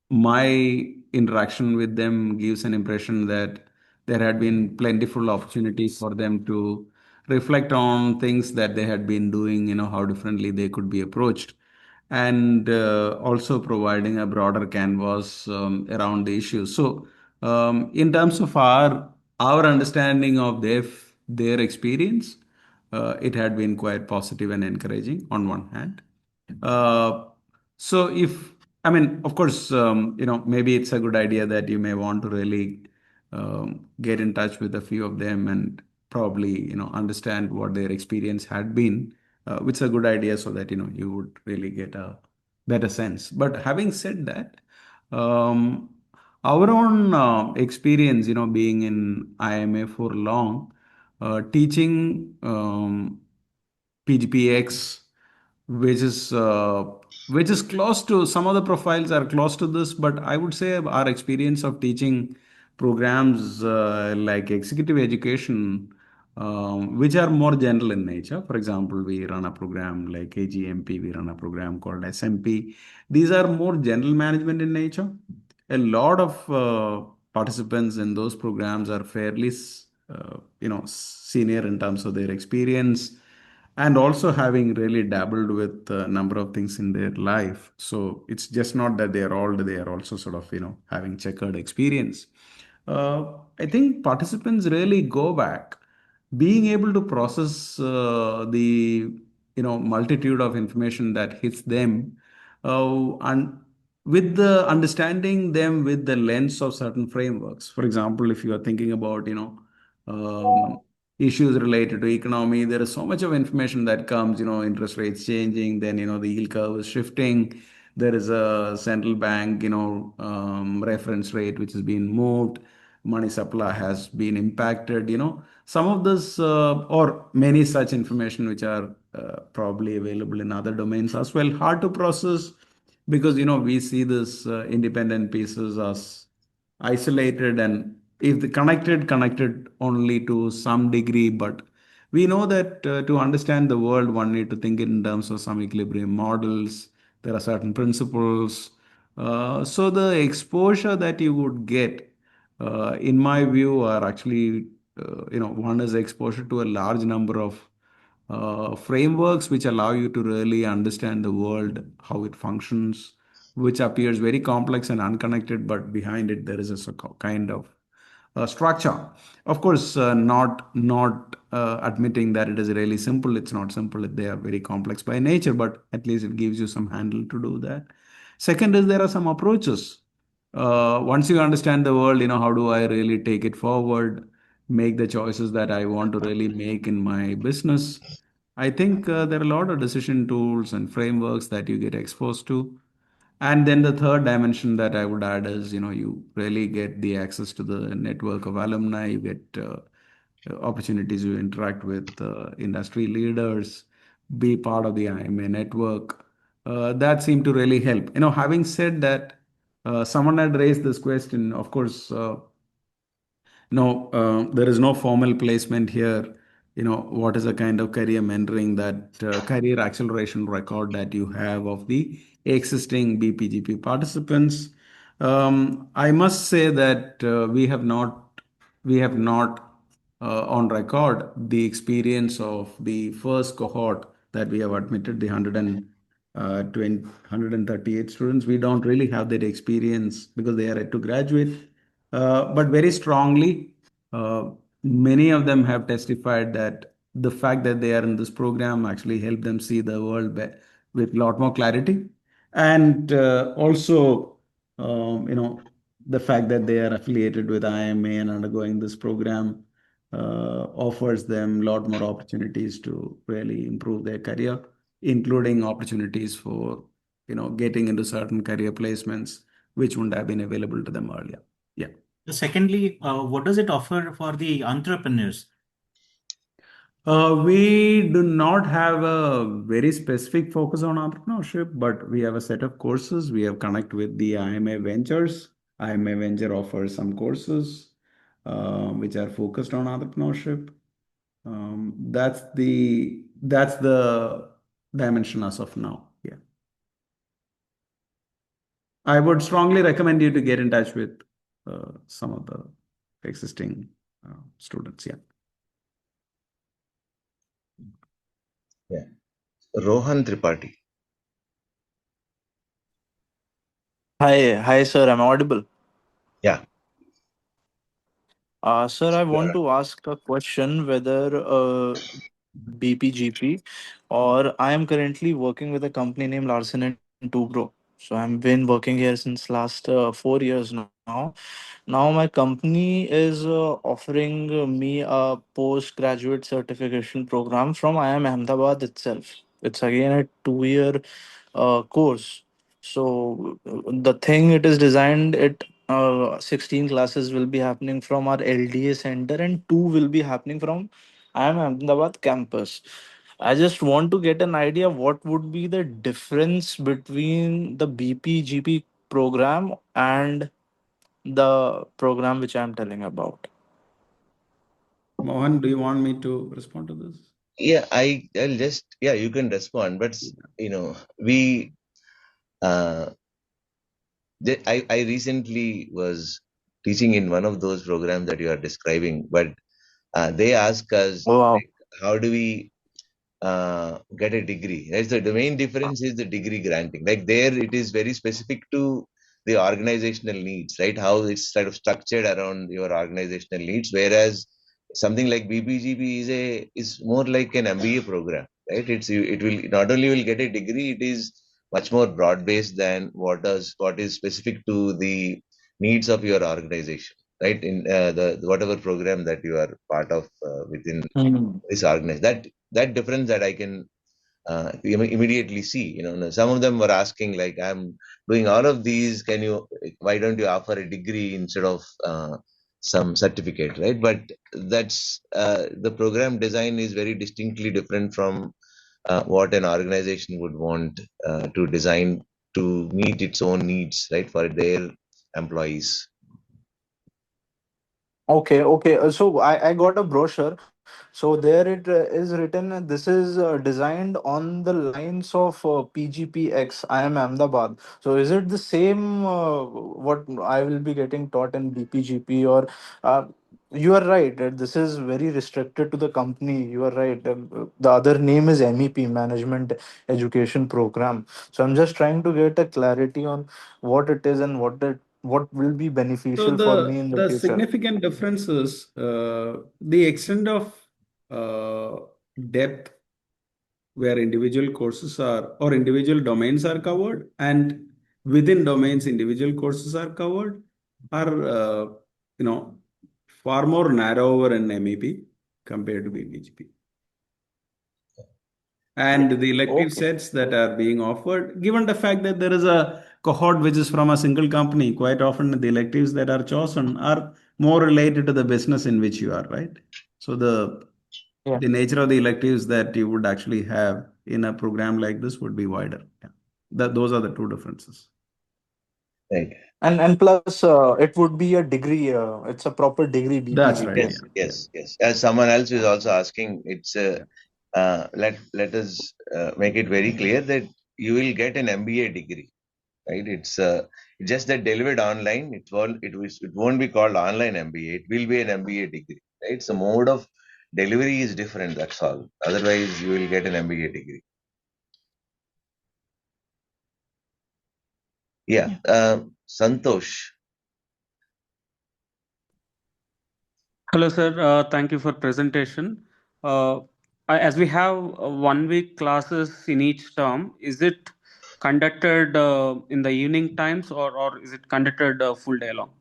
my interaction with them gives an impression that there had been plentiful opportunities for them to reflect on things that they had been doing, how differently they could be approached, and also providing a broader canvas around the issues. So, in terms of our understanding of their experience, it had been quite positive and encouraging on one hand. Uh, so if I mean, of course, maybe it's a good idea that you may want to really get in touch with a few of them and probably understand what their experience had been, which is a good idea so that you would really get a better sense. But having said that, um, our own experience, being in IMA for long, teaching PGPX, which is uh, which is close to some of the profiles are close to this, but I would say our experience of teaching programs like executive education, which are more general in nature. For example, we run a program like AGMP, we run a program called SMP. These are more general management in nature. A lot of participants in those programs are fairly, senior in terms of their experience, and also having really dabbled with a number of things in their life. So it's just not that they are old, they are also sort of, having checkered experience. I think participants really go back, being able to process the, multitude of information that hits them, and with the understanding them with the lens of certain frameworks. For example, if you are thinking about, issues related to economy, there is so much of information that comes, interest rates changing, then, the yield curve is shifting. There is a central bank, reference rate which has been moved. Money supply has been impacted, some of this, or many such information which are probably available in other domains as well, hard to process because, we see this independent pieces as isolated, and if the connected only to some degree. But we know that to understand the world one need to think in terms of some equilibrium models. There are certain principles, so the exposure that you would get, in my view, are actually, one is exposure to a large number of frameworks which allow you to really understand the world, how it functions, which appears very complex and unconnected, but behind it there is kind of structure. Of course, not admitting that it is really simple. It's not simple. They are very complex by nature, but at least it gives you some handle to do that. Second is there are some approaches. Once you understand the world, how do I really take it forward, make the choices that I want to really make in my business. I think there are a lot of decision tools and frameworks that you get exposed to. And then the third dimension that I would add is, you really get the access to the network of alumni, you get opportunities to interact with industry leaders, be part of the IIMA network. That seemed to really help. Having said that, someone had raised this question. Of course, no, there is no formal placement here. What is the kind of career mentoring, that career acceleration record that you have of the existing BPGP participants? I must say that we have not on record the experience of the first cohort that we have admitted, the 138 students. We don't really have that experience because they are yet to graduate. But very strongly, uh, many of them have testified that the fact that they are in this program actually helped them see the world with a lot more clarity. And also, the fact that they are affiliated with IIMA and undergoing this program offers them a lot more opportunities to really improve their career, including opportunities for, getting into certain career placements which wouldn't have been available to them earlier. Yeah. Secondly, what does it offer for the entrepreneurs? We do not have a very specific focus on entrepreneurship, but we have a set of courses. We have connect with the IMA Ventures. IMA Venture offers some courses which are focused on entrepreneurship. That's the dimension as of now. Yeah, I would strongly recommend you to get in touch with some of the existing students. Yeah. Yeah. Rohan Tripathi. Hi, sir. I'm audible. Yeah. Sir, I want Sure. to ask a question whether BPGP or I am currently working with a company named Larsen and Toubro. So I've been working here since last 4 years now. Now my company is offering me a postgraduate certification program from IIM Ahmedabad itself. It's again a 2 year course. So the thing it is designed, it 16 classes will be happening from our LDA center and two will be happening from IIM Ahmedabad campus. I just want to get an idea what would be the difference between the BPGP program and the program which I'm telling about. Mohan, do you want me to respond to this? Yeah, I'll just, yeah, you can respond, but we uh, I recently was teaching in one of those programs that you are describing, but they ask us, Wow. like, how do we get a degree. Right? So the main difference is the degree granting. Like there, it is very specific to the organizational needs, right? How it's sort of structured around your organizational needs. Whereas something like BPGP is more like an MBA program, right? It will not only will get a degree, it is much more broad based than what is specific to the needs of your organization, right? In the whatever program that you are part of within Hmm. this organization. That difference that I can immediately see. Some of them were asking like, I'm doing all of these. Why don't you offer a degree instead of some certificate, right? But that's the program design is very distinctly different from what an organization would want to design to meet its own needs, right, for their employees. Okay, okay. So I got a brochure. So there it is written, this is designed on the lines of PGPX, IIM Ahmedabad. So is it the same what I will be getting taught in BPGP, or you are right that this is very restricted to the company. You are right. The other name is MEP, Management Education Program. So I'm just trying to get a clarity on what it is and what will be So beneficial for me the in the the future. significant difference is the extent of depth where individual courses are or individual domains are covered, and within domains individual courses are covered, are you know far more narrower in MEP compared to BPGP. And the elective Okay. sets that are being offered, given the fact that there is a cohort which is from a single company, quite often the electives that are chosen are more related to the business in which you are, right? So Yeah. the nature of the electives that you would actually have in a program like this would be wider. Yeah. Those are the two differences. Right. And plus, it would be a degree. It's a proper degree That's right. BPGP. Yes, Yeah. Yeah. yes, yes. As someone else is also asking, Yeah. let us make it very clear that you will get an MBA degree, right? It's just that delivered online. It won't be called online MBA. It will be an MBA degree, right? So mode of delivery is different. That's all. Otherwise, you will get an MBA degree. Yeah. Santosh. Hello, sir. Thank you for presentation. Uh, as we have 1 week classes in each term, is it conducted in the evening times, or is it conducted full day long?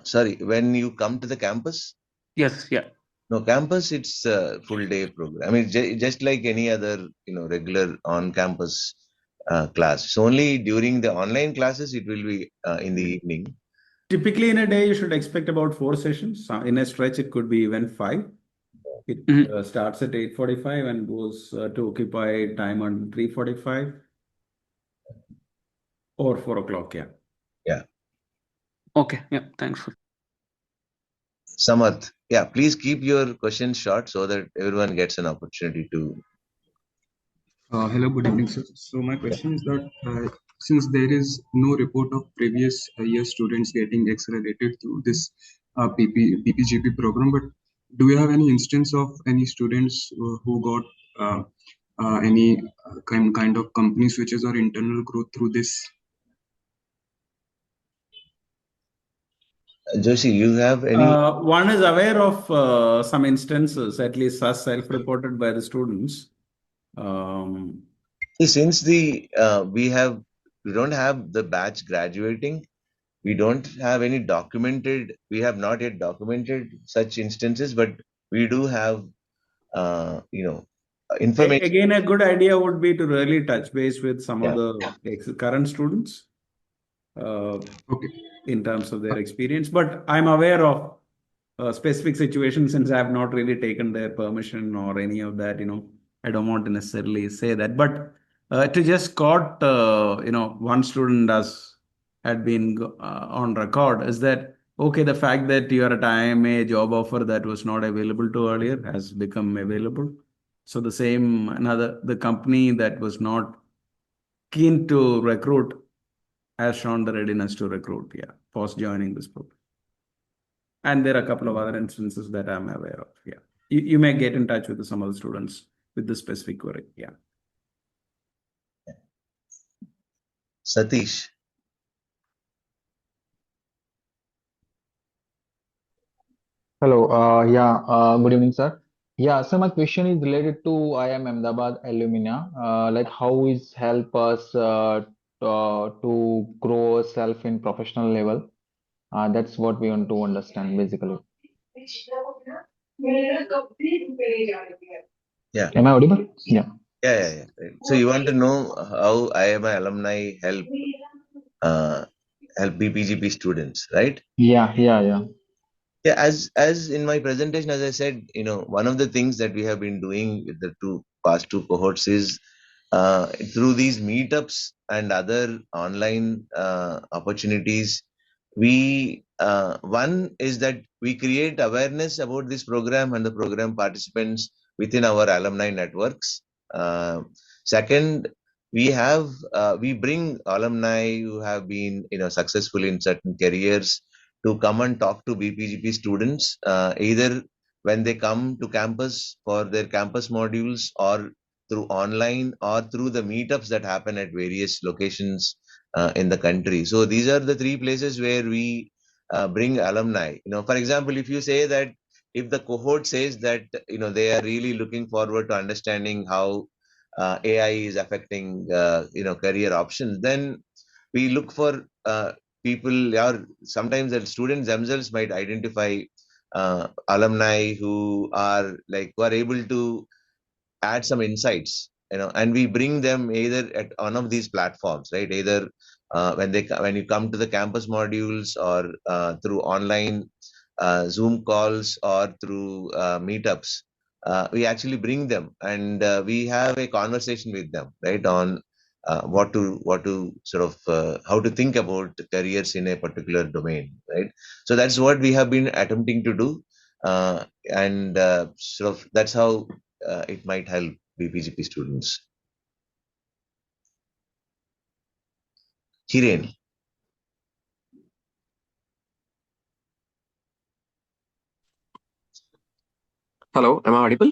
Sorry, when you come to the campus. Yes, yeah. No, campus, it's a full day program. I mean, just like any other, regular on campus class. So only during the online classes, it will be in the evening. Typically, in a day, you should expect about 4 sessions. In a stretch, it could be even 5. It Mhm. starts at 8:45 and goes to occupy time on 3:45 or 4 o'clock. Yeah. Yeah. Okay, yeah. Thanks for. Samath, yeah, please keep your questions short so that everyone gets an opportunity to. Hello, good evening, sir. So my question is that since there is no report of previous year students getting accelerated through this BPGP program, but do you have any instance of any students who got any kind of company switches or internal growth through this? Joshi, you have any? One is aware of some instances, at least as self-reported by the students. See, since we don't have the batch graduating, we don't have any documented, we have not yet documented such instances, but we do have, information. Again, a good idea would be to really touch base with some of Yeah. the current students uh, Okay. in terms of their experience. But I'm aware of specific situations since I have not really taken their permission or any of that. I don't want to necessarily say that. But to just caught, one student as had been on record is that, okay, the fact that you are at IIMA job offer that was not available to earlier has become available. So the company that was not keen to recruit has shown the readiness to recruit, yeah, post joining this program. And there are a couple of other instances that I'm aware of, yeah. you may get in touch with some of the students with the specific query. Yeah. Satish. Hello. Good evening, sir. Yeah, so my question is related to IIM Ahmedabad Alumni. Like, how is help us to grow self in professional level? That's what we want to understand, basically. Yeah. Am I audible? Yeah. Yeah. Right. So you want to know how IIMA alumni uh, help BPGP students, right? Yeah. Yeah, as in my presentation, as I said, one of the things that we have been doing with the past two cohorts is through these meetups and other online opportunities, we one is that we create awareness about this program and the program participants within our alumni networks. Second, we bring alumni who have been successful in certain careers to come and talk to BPGP students, either when they come to campus for their campus modules, or through online, or through the meetups that happen at various locations in the country. So these are the three places where we bring alumni. For example, if you say that, if the cohort says that they are really looking forward to understanding how AI is affecting career options, then we look for people, or sometimes the students themselves might identify alumni who are able to add some insights, and we bring them either at one of these platforms, right? Either when you come to the campus modules, or through online Zoom calls, or through meetups. We actually bring them, and we have a conversation with them, right, on what to sort of how to think about careers in a particular domain, right? So that's what we have been attempting to do, and sort of that's how it might help BPGP students. Kiren. Hello, am I audible?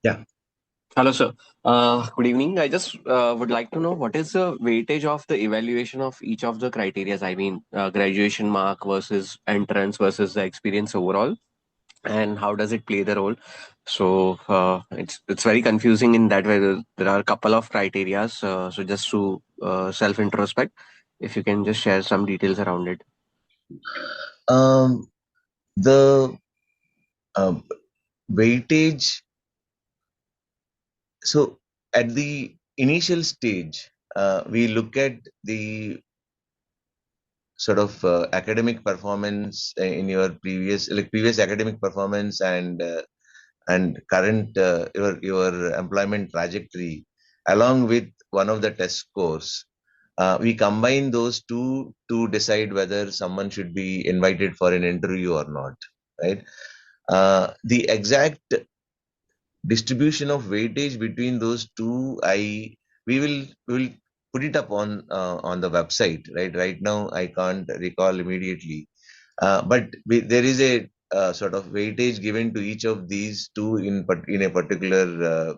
Yeah. Hello, sir. Good evening. I just would like to know what is the weightage of the evaluation of each of the criterias. I mean, graduation mark versus entrance versus the experience overall, and how does it play the role? So it's very confusing in that way. There are a couple of criterias. So just to self introspect, if you can just share some details around it. The uh, weightage. So at the initial stage, we look at the sort of academic performance in your previous academic performance, and current your employment trajectory, along with one of the test scores. We combine those two to decide whether someone should be invited for an interview or not, right? The exact distribution of weightage between those two, we will put it up on the website, right now I can't recall immediately, but there is a sort of weightage given to each of these two in a particular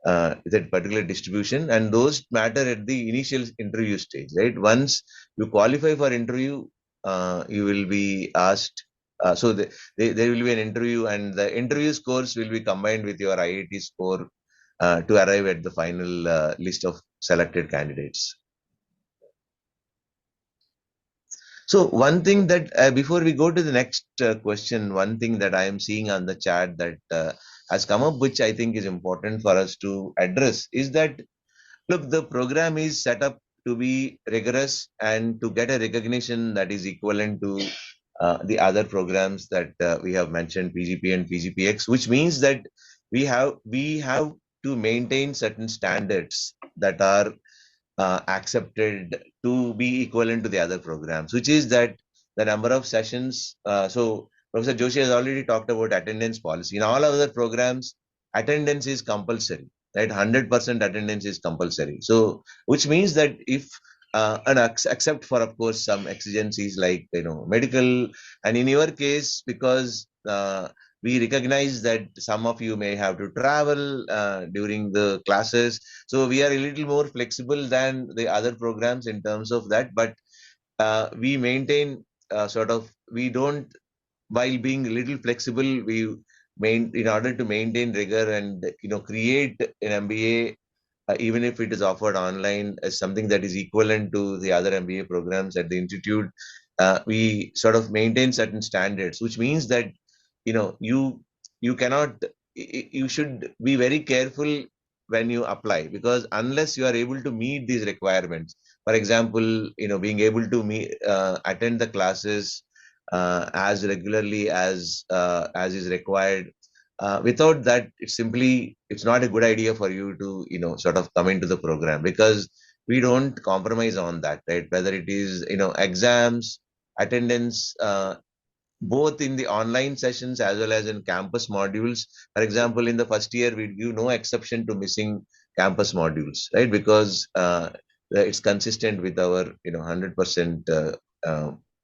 that particular distribution, and those matter at the initial interview stage, right? Once you qualify for interview, you will be asked. There will be an interview, and the interview scores will be combined with your IIT score to arrive at the final list of selected candidates. So one thing that before we go to the next question, one thing that I am seeing on the chat that has come up, which I think is important for us to address, is that, look, the program is set up to be rigorous and to get a recognition that is equivalent to the other programs that we have mentioned, PGP and PGPX, which means that we have to maintain certain standards that are accepted to be equivalent to the other programs, which is that the number of sessions. So Professor Joshi has already talked about attendance policy. In all other programs, attendance is compulsory, right? 100% attendance is compulsory. So, which means that if except for, of course, some exigencies like medical, and in your case, because we recognize that some of you may have to travel during the classes. So we are a little more flexible than the other programs in terms of that. But we maintain we don't, while being a little flexible, in order to maintain rigor and create an MBA, even if it is offered online as something that is equivalent to the other MBA programs at the institute, we sort of maintain certain standards, which means that you cannot, you should be very careful when you apply, because unless you are able to meet these requirements, for example, being able to attend the classes as regularly as is required. Without that, it's not a good idea for you to sort of come into the program, because we don't compromise on that, right? Whether it is exams, attendance, both in the online sessions as well as in campus modules. For example, in the first year, we give no exception to missing campus modules, right? Because it's consistent with our 100%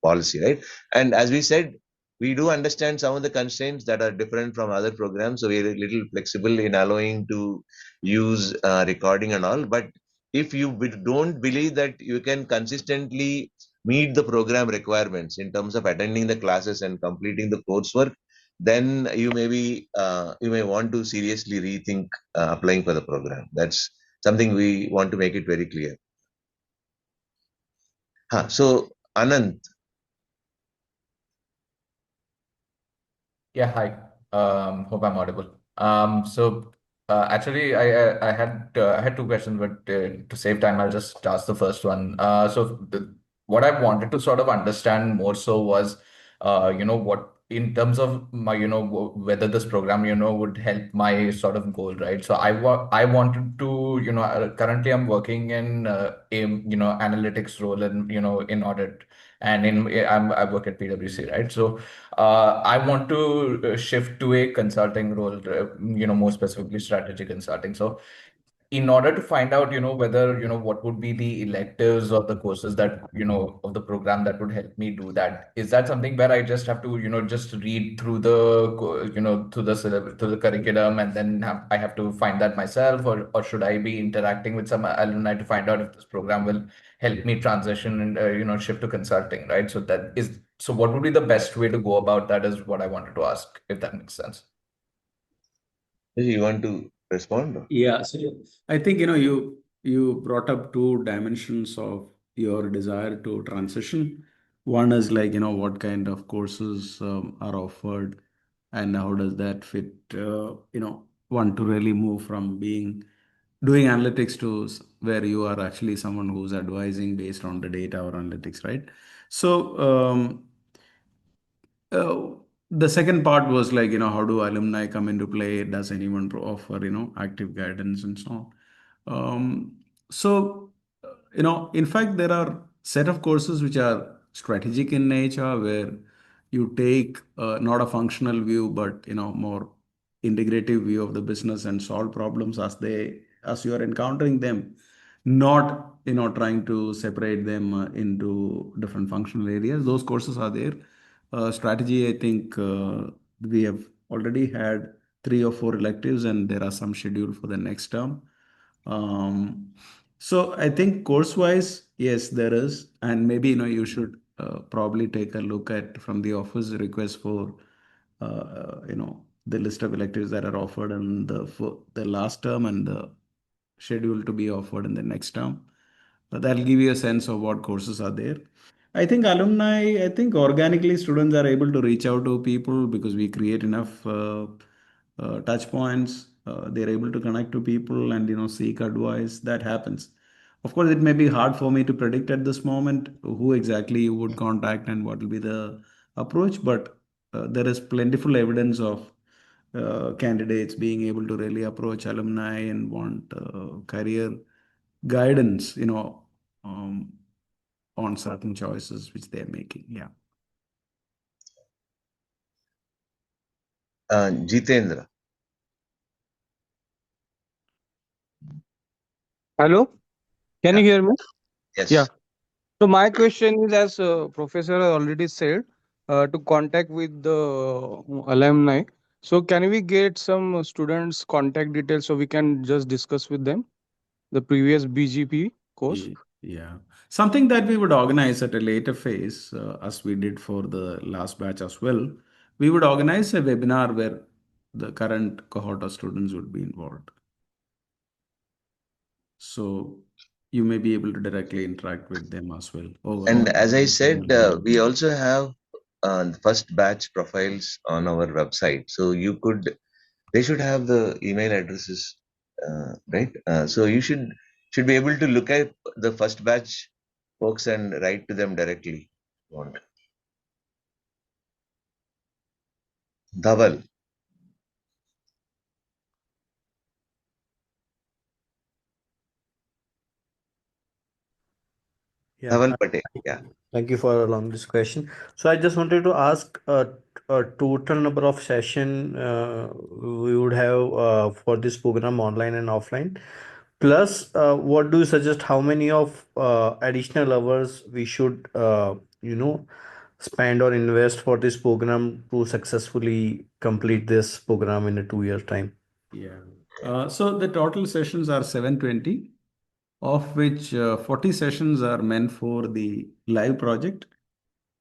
policy, right? And as we said, we do understand some of the constraints that are different from other programs, so we're a little flexible in allowing to use recording and all. But if you don't believe that you can consistently meet the program requirements in terms of attending the classes and completing the coursework, then you may want to seriously rethink applying for the program. That's something we want to make it very clear. So Anand. Yeah, hi. Hope I'm audible. Actually, I had two questions, but to save time, I'll just ask the first one. What I wanted to sort of understand more so was, what in terms of my, whether this program, would help my sort of goal, right? So I wanted to, currently I'm working in analytics role and in audit, and I work at PwC, right? So I want to shift to a consulting role, more specifically strategy consulting. So, in order to find out, whether, what would be the electives or the courses that, of the program that would help me do that, is that something where I just have to, just read through through the through the curriculum, and then I have to find that myself, or should I be interacting with some alumni to find out if this program will help me transition and, shift to consulting, right? So what would be the best way to go about that is what I wanted to ask, if that makes sense. You want to respond? Yeah, so I think you brought up two dimensions of your desire to transition. One is like what kind of courses are offered, and how does that fit one to really move from being doing analytics to where you are actually someone who's advising based on the data or analytics, right? So uh, the second part was like, how do alumni come into play? Does anyone offer, active guidance and so on? In fact, there are set of courses which are strategic in nature, where you take not a functional view, but, more integrative view of the business and solve problems as you are encountering them, not, trying to separate them into different functional areas. Those courses are there. Strategy, I think we have already had 3 or 4 electives, and there are some scheduled for the next term. So I think course-wise, yes, there is, and maybe you should probably take a look at from the office request for the list of electives that are offered in for the last term and the schedule to be offered in the next term. That'll give you a sense of what courses are there. I think alumni, I think organically students are able to reach out to people because we create enough touch points. They're able to connect to people and seek advice. That happens. Of course, it may be hard for me to predict at this moment who exactly you would contact and what will be the approach, but there is plentiful evidence of candidates being able to really approach alumni and want career guidance, on certain choices which they're making. Yeah. Jitendra. Hello, can Yeah. you hear me? Yes. Yeah. So my question is, as Professor already said, to contact with the alumni. So can we get some students' contact details so we can just discuss with them the previous BGP course? Yeah. Something that we would organize at a later phase, as we did for the last batch as well. We would organize a webinar where the current cohort of students would be involved. So you may be able to directly interact with them as well. And Overall. as I said, we also have the first batch profiles on our website. So they should have the email addresses, right? So you should be able to look at the first batch folks and write to them directly. Want. Dhaval, Yeah, Dhaval Patel. Yeah. thank you for allowing this question. So I just wanted to ask a total number of session we would have for this program online and offline. Plus, what do you suggest? How many of additional hours we should, spend or invest for this program to successfully complete this program in a 2 year time? Yeah. So the total sessions are 720, of which 40 sessions are meant for the live project.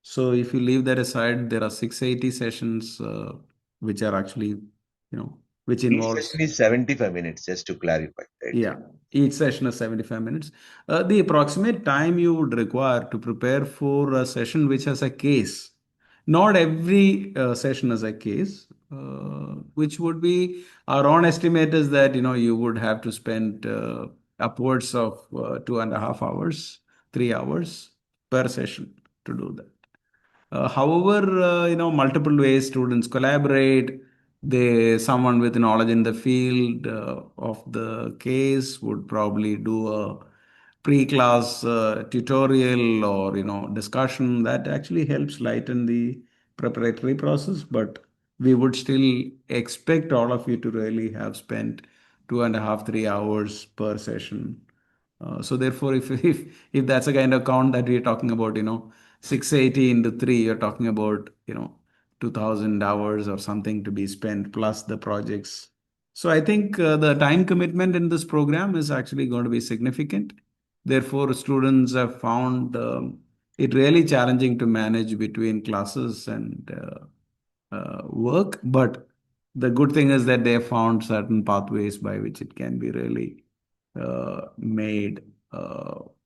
So if you leave that aside, there are 680 sessions which are actually, which Each involves. session is 75 minutes, just to clarify, right? Yeah, each session is 75 minutes. The approximate time you would require to prepare for a session which has a case, not every session has a case, which would be our own estimate is that, you would have to spend upwards of 2.5 hours, 3 hours per session to do that. However, multiple ways students collaborate. Someone with knowledge in the field of the case would probably do a pre-class tutorial or discussion that actually helps lighten the preparatory process. But we would still expect all of you to really have spent 2.5, 3 hours per session. So therefore, if that's a kind of count that we're talking about, 680 into 3, you're talking about 2000 hours or something to be spent plus the projects. So I think the time commitment in this program is actually going to be significant. Therefore, students have found it really challenging to manage between classes and work. But the good thing is that they have found certain pathways by which it can be really made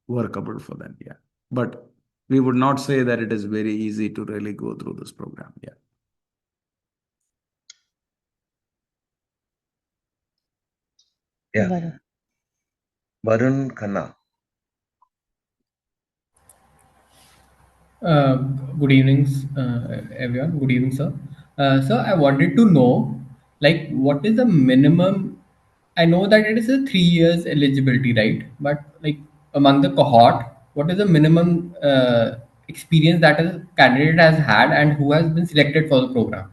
workable for them. Yeah. But we would not say that it is very easy to really go through this program. Yeah. Yeah. Varun. Varun Khanna. Uh, Good evenings, everyone. Good evening, sir. So I wanted to know, like, what is the minimum? I know that it is a 3 years eligibility, right? But like among the cohort, what is the minimum experience that a candidate has had and who has been selected for the program?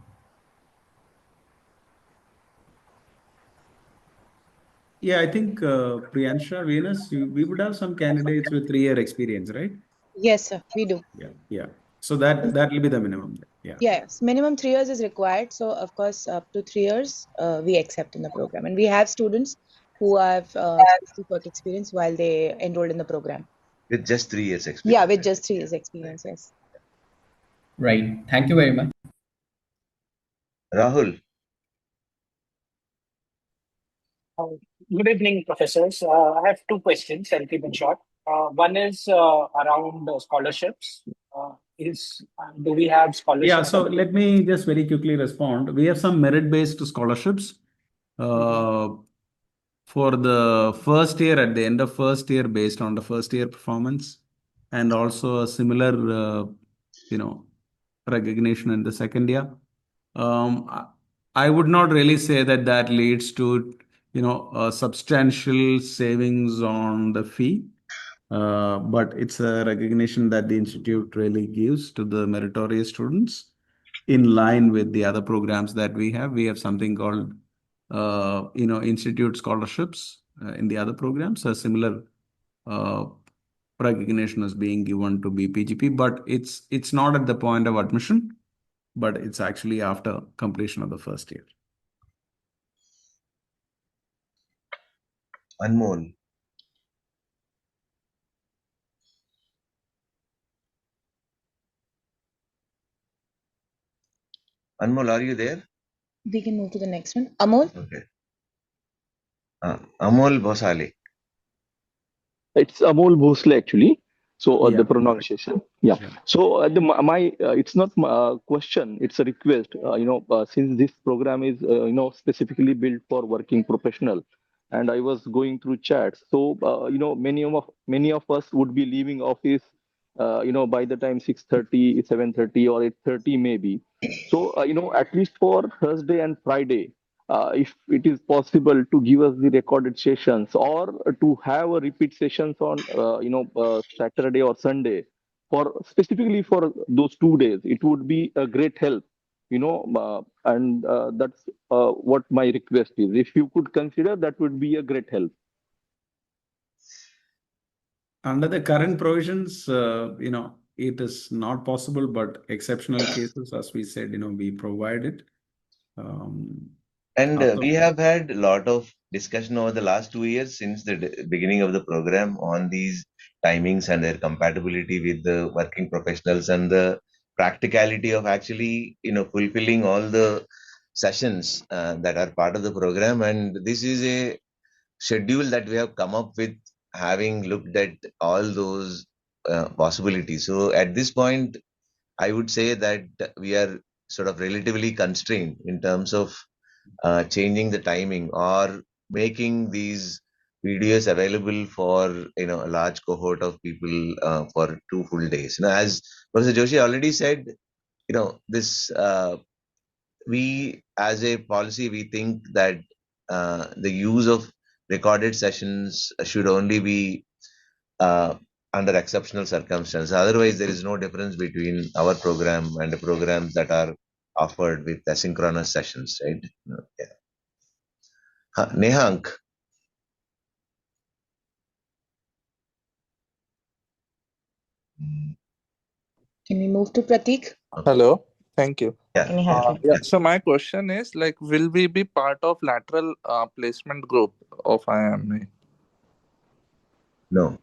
Yeah, I think Priyansha, Venus, we would have some candidates with 3-year experience, right? Yes, sir, we do. Yeah, yeah. So that will be the minimum. Yeah. Yes, minimum 3 years is required. So, of course, up to 3 years, we accept in the program. And we have students who have 6 work experience while they enrolled in the program. With just 3 years experience. Yeah, with just 3 years experience, yes. Right. Thank you very much. Rahul. Good evening, professors. I have two questions. I'll keep it short. One is around scholarships. Do we have Yeah, scholarships? so let me just very quickly respond. We have some merit-based scholarships. For the first year, at the end of first year, based on the first year performance, and also a similar recognition in the second year. I would not really say that leads to a substantial savings on the fee, but it's a recognition that the institute really gives to the meritorious students in line with the other programs that we have. We have something called institute scholarships in the other programs. A similar uh, recognition is being given to BPGP, but it's not at the point of admission. but it's actually after completion of the first year. Anmol. Anmol, are you there? We can move to the next one. Amol? Okay. Amol Bhosale. It's Amol Bhosle actually. So the Yeah. pronunciation, yeah. Yeah. So my it's not my question, it's a request. Since this program is specifically built for working professional, and I was going through chats. So many of us would be leaving office, by the time 6:30, 7:30, or 8:30 maybe. So at least for Thursday and Friday, if it is possible to give us the recorded sessions, or to have a repeat sessions on Saturday or Sunday, for specifically for those 2 days, it would be a great help, and that's what my request is. If you could consider, that would be a great help. Under the current provisions, it is not possible, but exceptional cases, as we said, we provide it. And we have had a lot of discussion over the last 2 years since the beginning of the program on these timings and their compatibility with the working professionals and the practicality of actually, fulfilling all the sessions that are part of the program. And this is a schedule that we have come up with, having looked at all those possibilities. So at this point, I would say that we are sort of relatively constrained in terms of changing the timing or making these videos available for a large cohort of people for 2 full days. As Professor Joshi already said, this we as a policy we think that the use of recorded sessions should only be uh, under exceptional circumstances. Otherwise, there is no difference between our program and the programs that are offered with asynchronous sessions, right? Yeah. Nehank. Can we move to Pratik? Hello, thank you. Yeah. Yeah. So my question is like, will we be part of lateral placement group of IIMA? No.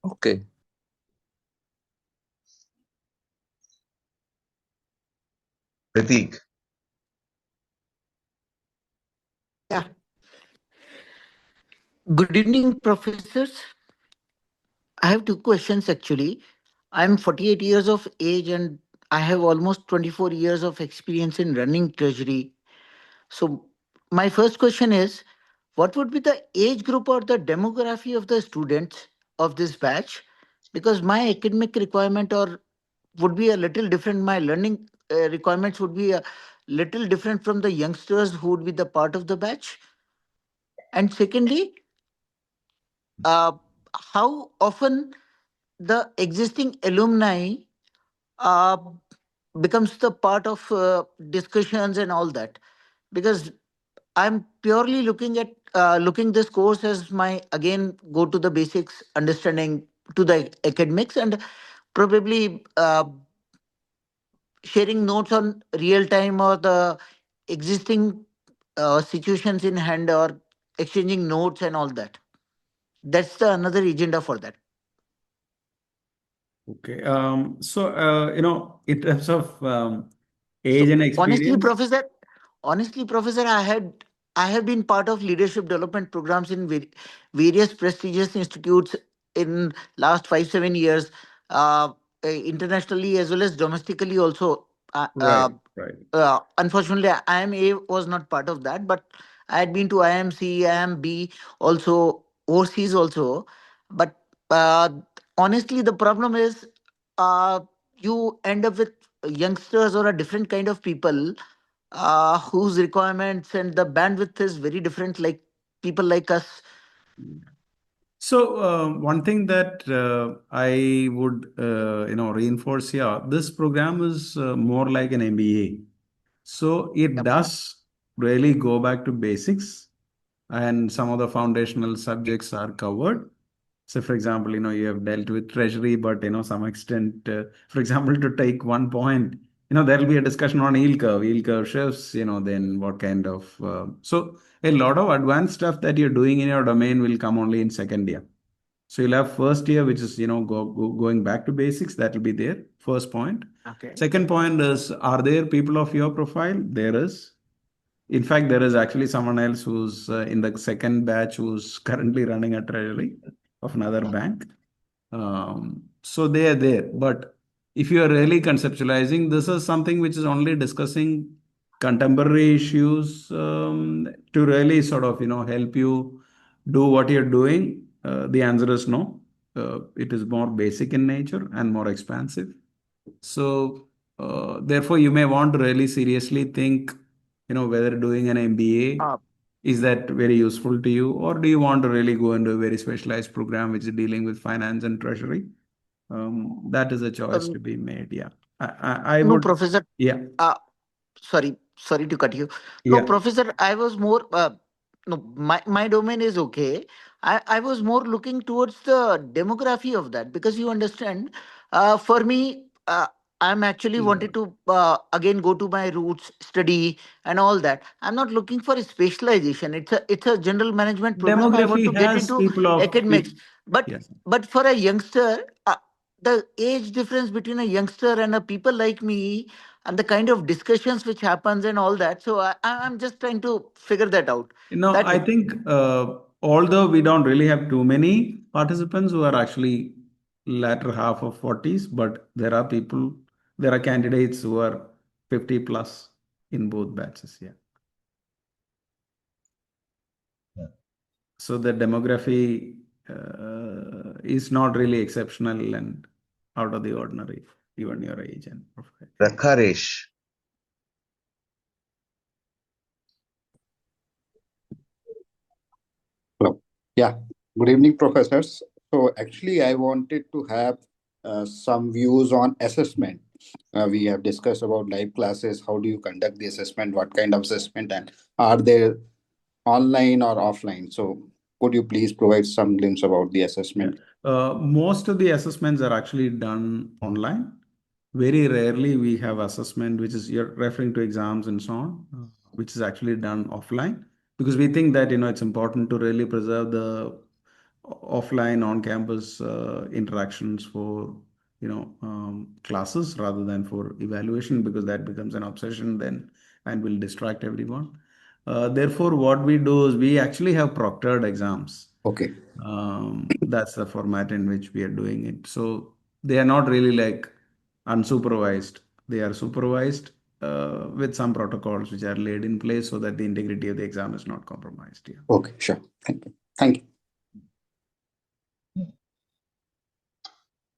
Okay. Pratik. Yeah. Good evening, professors. I have two questions actually. I'm 48 years of age and I have almost 24 years of experience in running treasury. So, my first question is, what would be the age group or the demography of the students of this batch? Because my academic requirement or would be a little different. My learning requirements would be a little different from the youngsters who would be the part of the batch. And secondly, how often the existing alumni uh, becomes the part of discussions and all that, because I'm purely looking at looking this course as my again go to the basics understanding to the academics, and probably sharing notes on real time or the existing situations in hand, or exchanging notes and all that. That's the another agenda for that. Okay. In terms of age and experience. Honestly, professor, I have been part of leadership development programs in various prestigious institutes in last 5 7 years, internationally as well as domestically also. Right. Unfortunately, IIMA was not part of that, but I had been to IIMC, IIMB, also overseas also. But uh, honestly, the problem is you end up with youngsters or a different kind of people whose requirements and the bandwidth is very different, like people like us. So one thing that I would reinforce here, this program is more like an MBA. So it does really go back to basics, and some of the foundational subjects are covered. So, for example, you have dealt with treasury, but some extent, for example, to take one point, there will be a discussion on yield curve shifts, then what kind of, so a lot of advanced stuff that you're doing in your domain will come only in second year. So you'll have first year, which is, going back to basics, that will be there, first point. Okay. Second point is, are there people of your profile? There is. In fact, there is actually someone else who's in the second batch who's currently running a treasury of another bank. So they are there. But if you are really conceptualizing, this is something which is only discussing contemporary issues to really sort of, help you do what you're doing. The answer is no. It is more basic in nature and more expansive. So, therefore, you may want to really seriously think, whether doing an MBA Uh, is that very useful to you, or do you want to really go into a very specialized program which is dealing with finance and treasury? That is a choice to um, be made. Yeah, I no, would. Professor. Yeah, Uh, sorry to cut you. No, yeah. Professor, I was more no, my domain is okay. I was more looking towards the demography of that, because you understand, for me, I'm actually wanted to again go to my roots, study and all that. I'm not looking for a specialization. It's a general management program. I want to Demography get has into people of academics. But yes. for a youngster, the age difference between a youngster and a people like me, and the kind of discussions which happens and all that. So I'm just trying to figure that out. That I it. think although we don't really have too many participants who are actually latter half of 40s, but there are candidates who are 50 plus in both batches. Yeah. Yeah. So the demography is not really exceptional and out of the ordinary, given your age and profile. Rakharesh. Hello. Yeah. Good evening, professors. So actually, I wanted to have some views on assessment. We have discussed about live classes. How do you conduct the assessment? What kind of assessment? And are they online or offline? So could you please provide some glimpse about the Yeah. assessment? Most of the assessments are actually done online. Very rarely we have assessment, which is you're referring to exams and so on, which is actually done offline, because we think that it's important to really preserve the offline on-campus interactions for classes rather than for evaluation, because that becomes an obsession then and will distract everyone. Therefore, what we do is we actually have proctored exams. Okay. That's the format in which we are doing it. So they are not really like unsupervised. They are supervised with some protocols which are laid in place so that the integrity of the exam is not compromised. Yeah. Okay, sure. Thank you. Thank you.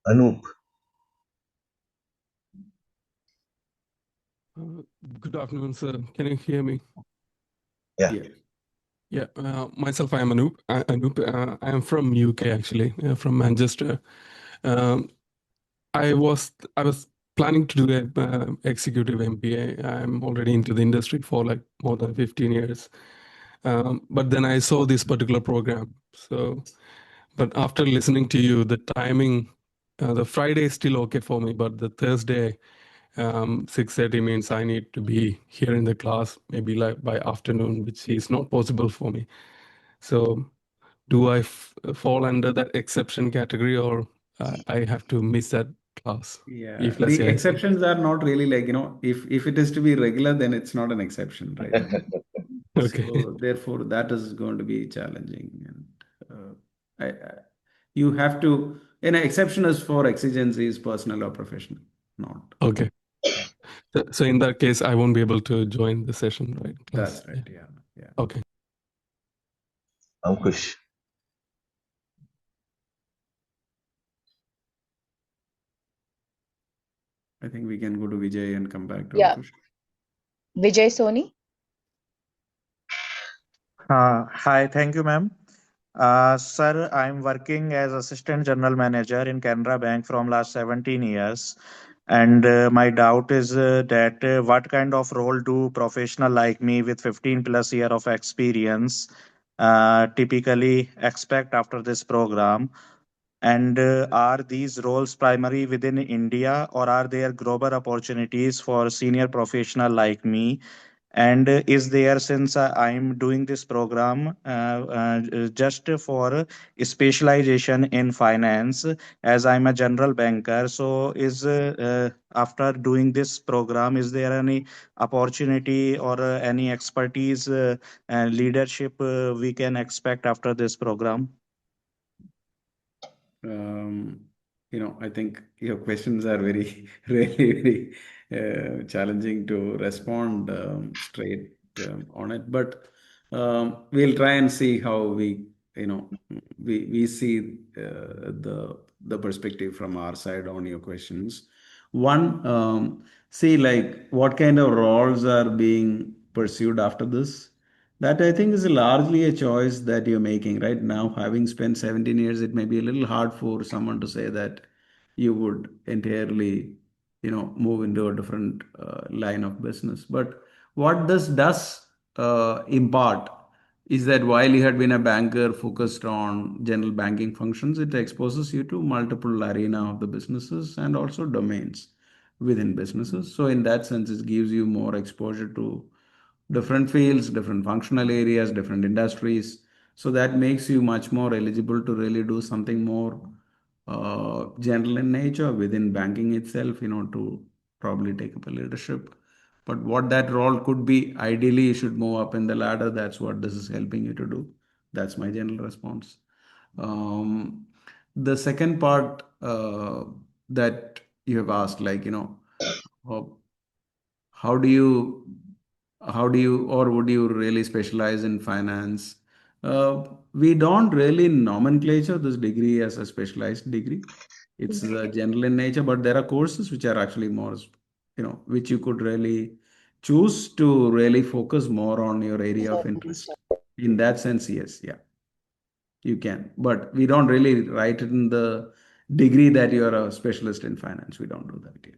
Anoop. Good afternoon, sir. Can you hear me? Yeah. Yeah. Yeah, myself, I am Anoop. I am from UK actually, from Manchester. Um, I was planning to do a executive MBA. I'm already into the industry for like more than 15 years. But then I saw this particular program. So, but after listening to you, the timing, the Friday is still okay for me, but the Thursday, 6:30 means I need to be here in the class, maybe like by afternoon, which is not possible for me. So do I fall under that exception category, or I have to miss that class? Yeah, If let's the say exceptions are not really like, if it is to be regular, then it's not an exception, right? okay, So therefore, that is going to be challenging. And you have to, an exception is for exigencies, personal or professional, not. okay. Yeah. So in that case, I won't be able to join the session, right? Class. That's right. Yeah. Yeah. Okay. Ankush. I think we can go to Vijay and come back to Yeah. Ankush. Vijay Soni. Hi, thank you, ma'am. Sir, I'm working as assistant general manager in Canara Bank from last 17 years. And my doubt is that what kind of role do professional like me with 15 plus year of experience typically expect after this program? And are these roles primary within India, or are there global opportunities for senior professional like me? And is there, since I'm doing this program just for specialization in finance, as I'm a general banker, so is after doing this program, is there any opportunity or any expertise and leadership we can expect after this program? I think your questions are very, really, very challenging to respond straight on it. But we'll try and see how we see the perspective from our side on your questions. One, see like what kind of roles are being pursued after this. That I think is largely a choice that you're making right now. Having spent 17 years, it may be a little hard for someone to say that you would entirely, move into a different line of business. But what this does impart is that while you had been a banker focused on general banking functions, it exposes you to multiple arena of the businesses and also domains within businesses. So in that sense, it gives you more exposure to different fields, different functional areas, different industries. So that makes you much more eligible to really do something more general in nature within banking itself, to probably take up a leadership. But what that role could be, ideally, you should move up in the ladder. That's what this is helping you to do. That's my general response. The second part that you have asked, like, how how do you or would you really specialize in finance? We don't really nomenclature this degree as a specialized degree. It's general in nature, but there are courses which are actually more, which you could really choose to really focus more on your area of interest. In that sense, yes, yeah, you can. But we don't really write it in the degree that you are a specialist in finance. We don't do that yet.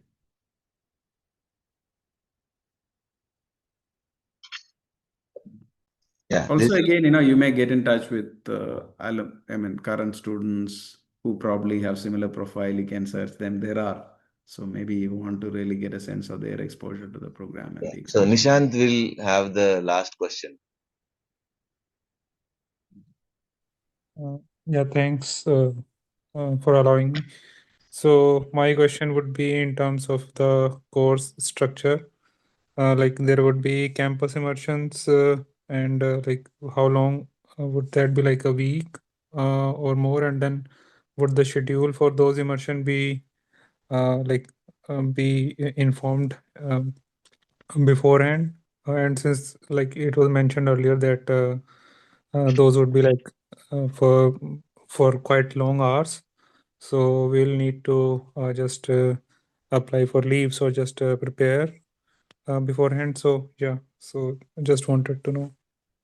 Yeah. Also, again, you may get in touch with current students who probably have similar profile. You can search them. There are. So maybe you want to really get a sense of their exposure to the program and the So experience. Nishant will have the last question. Yeah, thanks for allowing me. So my question would be in terms of the course structure. Like there would be campus immersions, and like how long would that be? Like a week or more, and then would the schedule for those immersion be informed beforehand? And since like it was mentioned earlier that those would be like for quite long hours, so we'll need to just apply for leaves or just prepare beforehand. So yeah, so just wanted to know.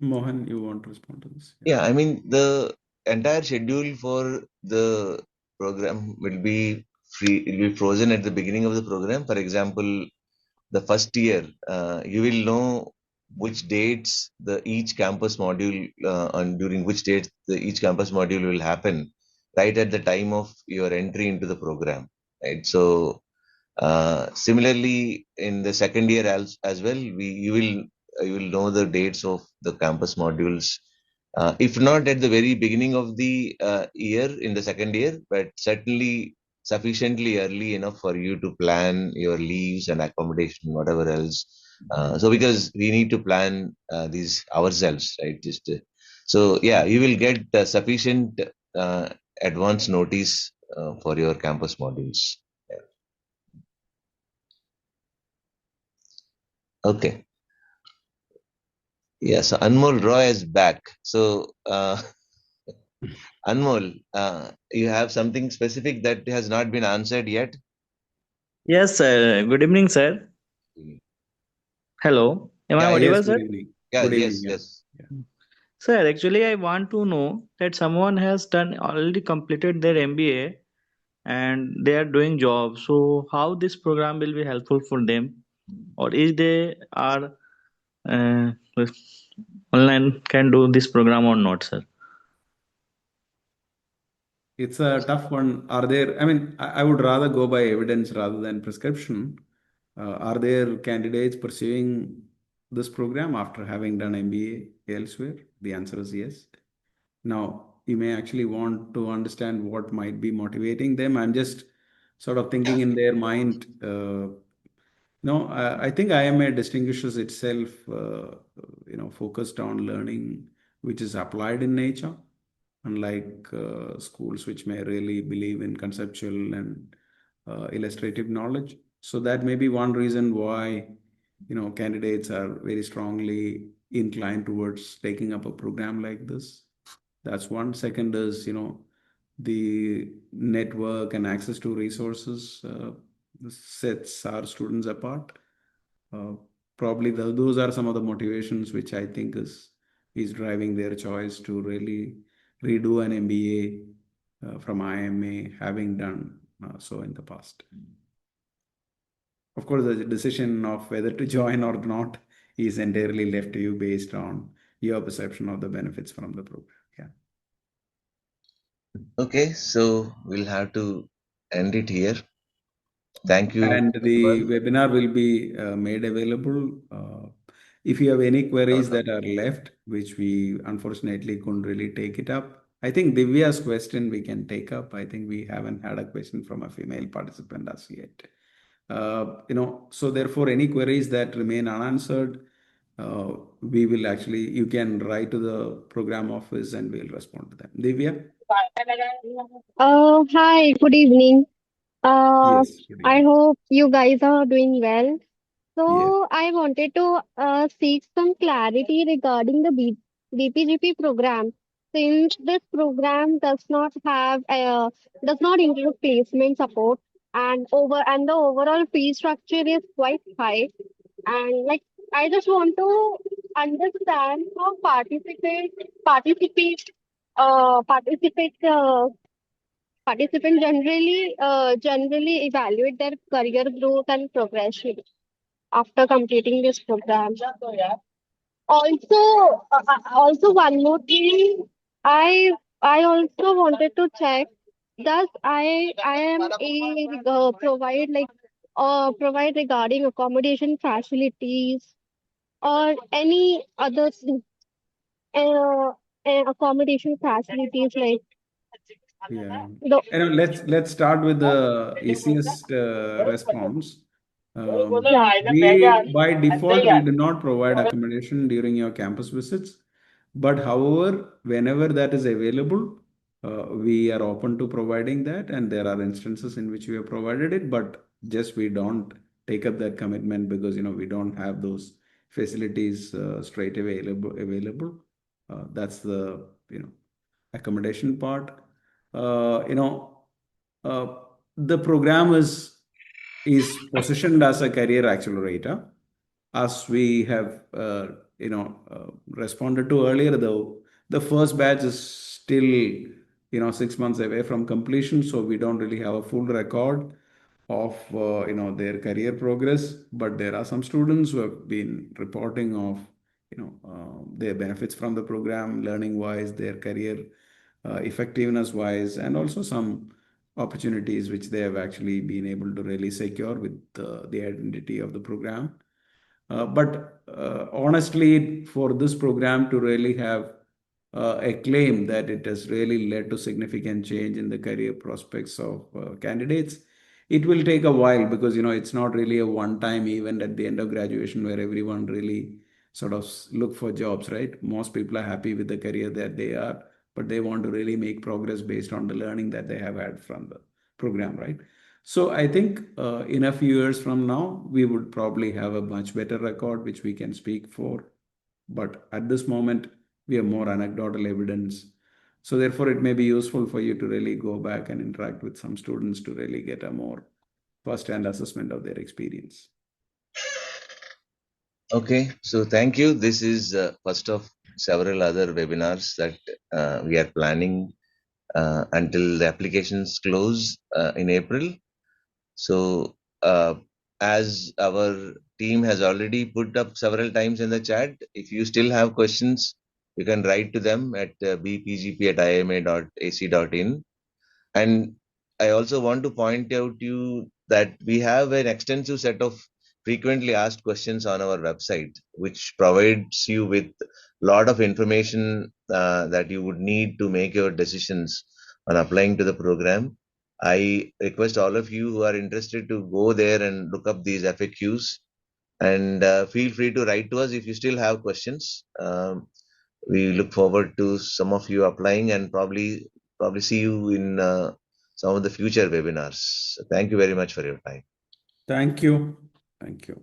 Mohan, you want to respond to this? Yeah, I mean, the entire schedule for the program will be free, it will be frozen at the beginning of the program. For example, the first year, you will know which dates the each campus module and during which dates each campus module will happen right at the time of your entry into the program, right? So similarly, in the second year as well, you will know the dates of the campus modules. If not at the very beginning of the year in the second year, but certainly sufficiently early enough for you to plan your leaves and accommodation, whatever else. So because we need to plan these ourselves, right? So yeah, you will get sufficient advance notice for your campus modules. Okay. Yeah, so Anmol Roy is back. So, Anmol, you have something specific that has not been answered yet? Yes, sir. Good evening, sir. Hello. Am I Yeah, audible, yes. sir? Yeah, Good evening. yes, Yeah. yes. Sir, actually, I want to know that someone has done already completed their MBA and they are doing job. So, how this program will be helpful for them, or is they are uh, online can do this program or not, sir? it's a tough one. Are there, I mean, I would rather go by evidence rather than prescription. Are there candidates pursuing this program after having done MBA elsewhere? The answer is yes. Now, you may actually want to understand what might be motivating them. I'm just sort of thinking in their mind. No, I think IMA distinguishes itself, focused on learning which is applied in nature, unlike schools which may really believe in conceptual and illustrative knowledge. So that may be one reason why, candidates are very strongly inclined towards taking up a program like this. That's one. Second is, the network and access to resources sets our students apart. Uh, Probably those are some of the motivations which I think is driving their choice to really redo an MBA from IIMA, having done so in the past. Of course, the decision of whether to join or not is entirely left to you based on your perception of the benefits from the program. Yeah. Okay, so we'll have to end it here. Thank you. And the webinar will be made available. If you have any queries that are left, which we unfortunately couldn't really take it up, I think Divya's question we can take up. I think we haven't had a question from a female participant as yet. So therefore, any queries that remain unanswered, we will actually, you can write to the program office and we'll respond to them. Divya? Hi, good evening. Yes, good I evening. hope you guys are doing well. Yes. So I wanted to seek some clarity regarding the BPGP program. Since this program does not include placement support and the overall fee structure is quite high. And like I just want to understand how participate participate participants generally evaluate their career growth and progression after completing this program. Also one more thing, I I also wanted to check, does IIMA provide regarding accommodation facilities or any other uh, accommodation facilities like Yeah. the And let's start with the easiest response. We by default we do not provide accommodation during your campus visits, but however, whenever that is available, we are open to providing that, and there are instances in which we have provided it, but just we don't take up that commitment because we don't have those facilities straight available. That's the accommodation part. uh, you know, uh, the program is positioned as a career accelerator, as we have responded to earlier. Though the first batch is still 6 months away from completion, so we don't really have a full record of their career progress. But there are some students who have been reporting of their benefits from the program, learning wise, their career effectiveness wise, and also some opportunities which they have actually been able to really secure with the identity of the program. But honestly, for this program to really have a claim that it has really led to significant change in the career prospects of candidates, it will take a while because it's not really a one-time event at the end of graduation where everyone really sort of look for jobs, right? Most people are happy with the career that they are, but they want to really make progress based on the learning that they have had from the program, right? So I think in a few years from now, we would probably have a much better record, which we can speak for. But at this moment, we have more anecdotal evidence. So therefore, it may be useful for you to really go back and interact with some students to really get a more first-hand assessment of their experience. Okay, so thank you. This is first of several other webinars that we are planning until the applications close in April. So, as our team has already put up several times in the chat, if you still have questions, you can write to them at bpgp@iima.ac.in. And I also want to point out to you that we have an extensive set of frequently asked questions on our website, which provides you with a lot of information that you would need to make your decisions on applying to the program. I request all of you who are interested to go there and look up these FAQs, and feel free to write to us if you still have questions. We look forward to some of you applying, and probably see you in some of the future webinars. Thank you very much for your time. Thank you. Thank you.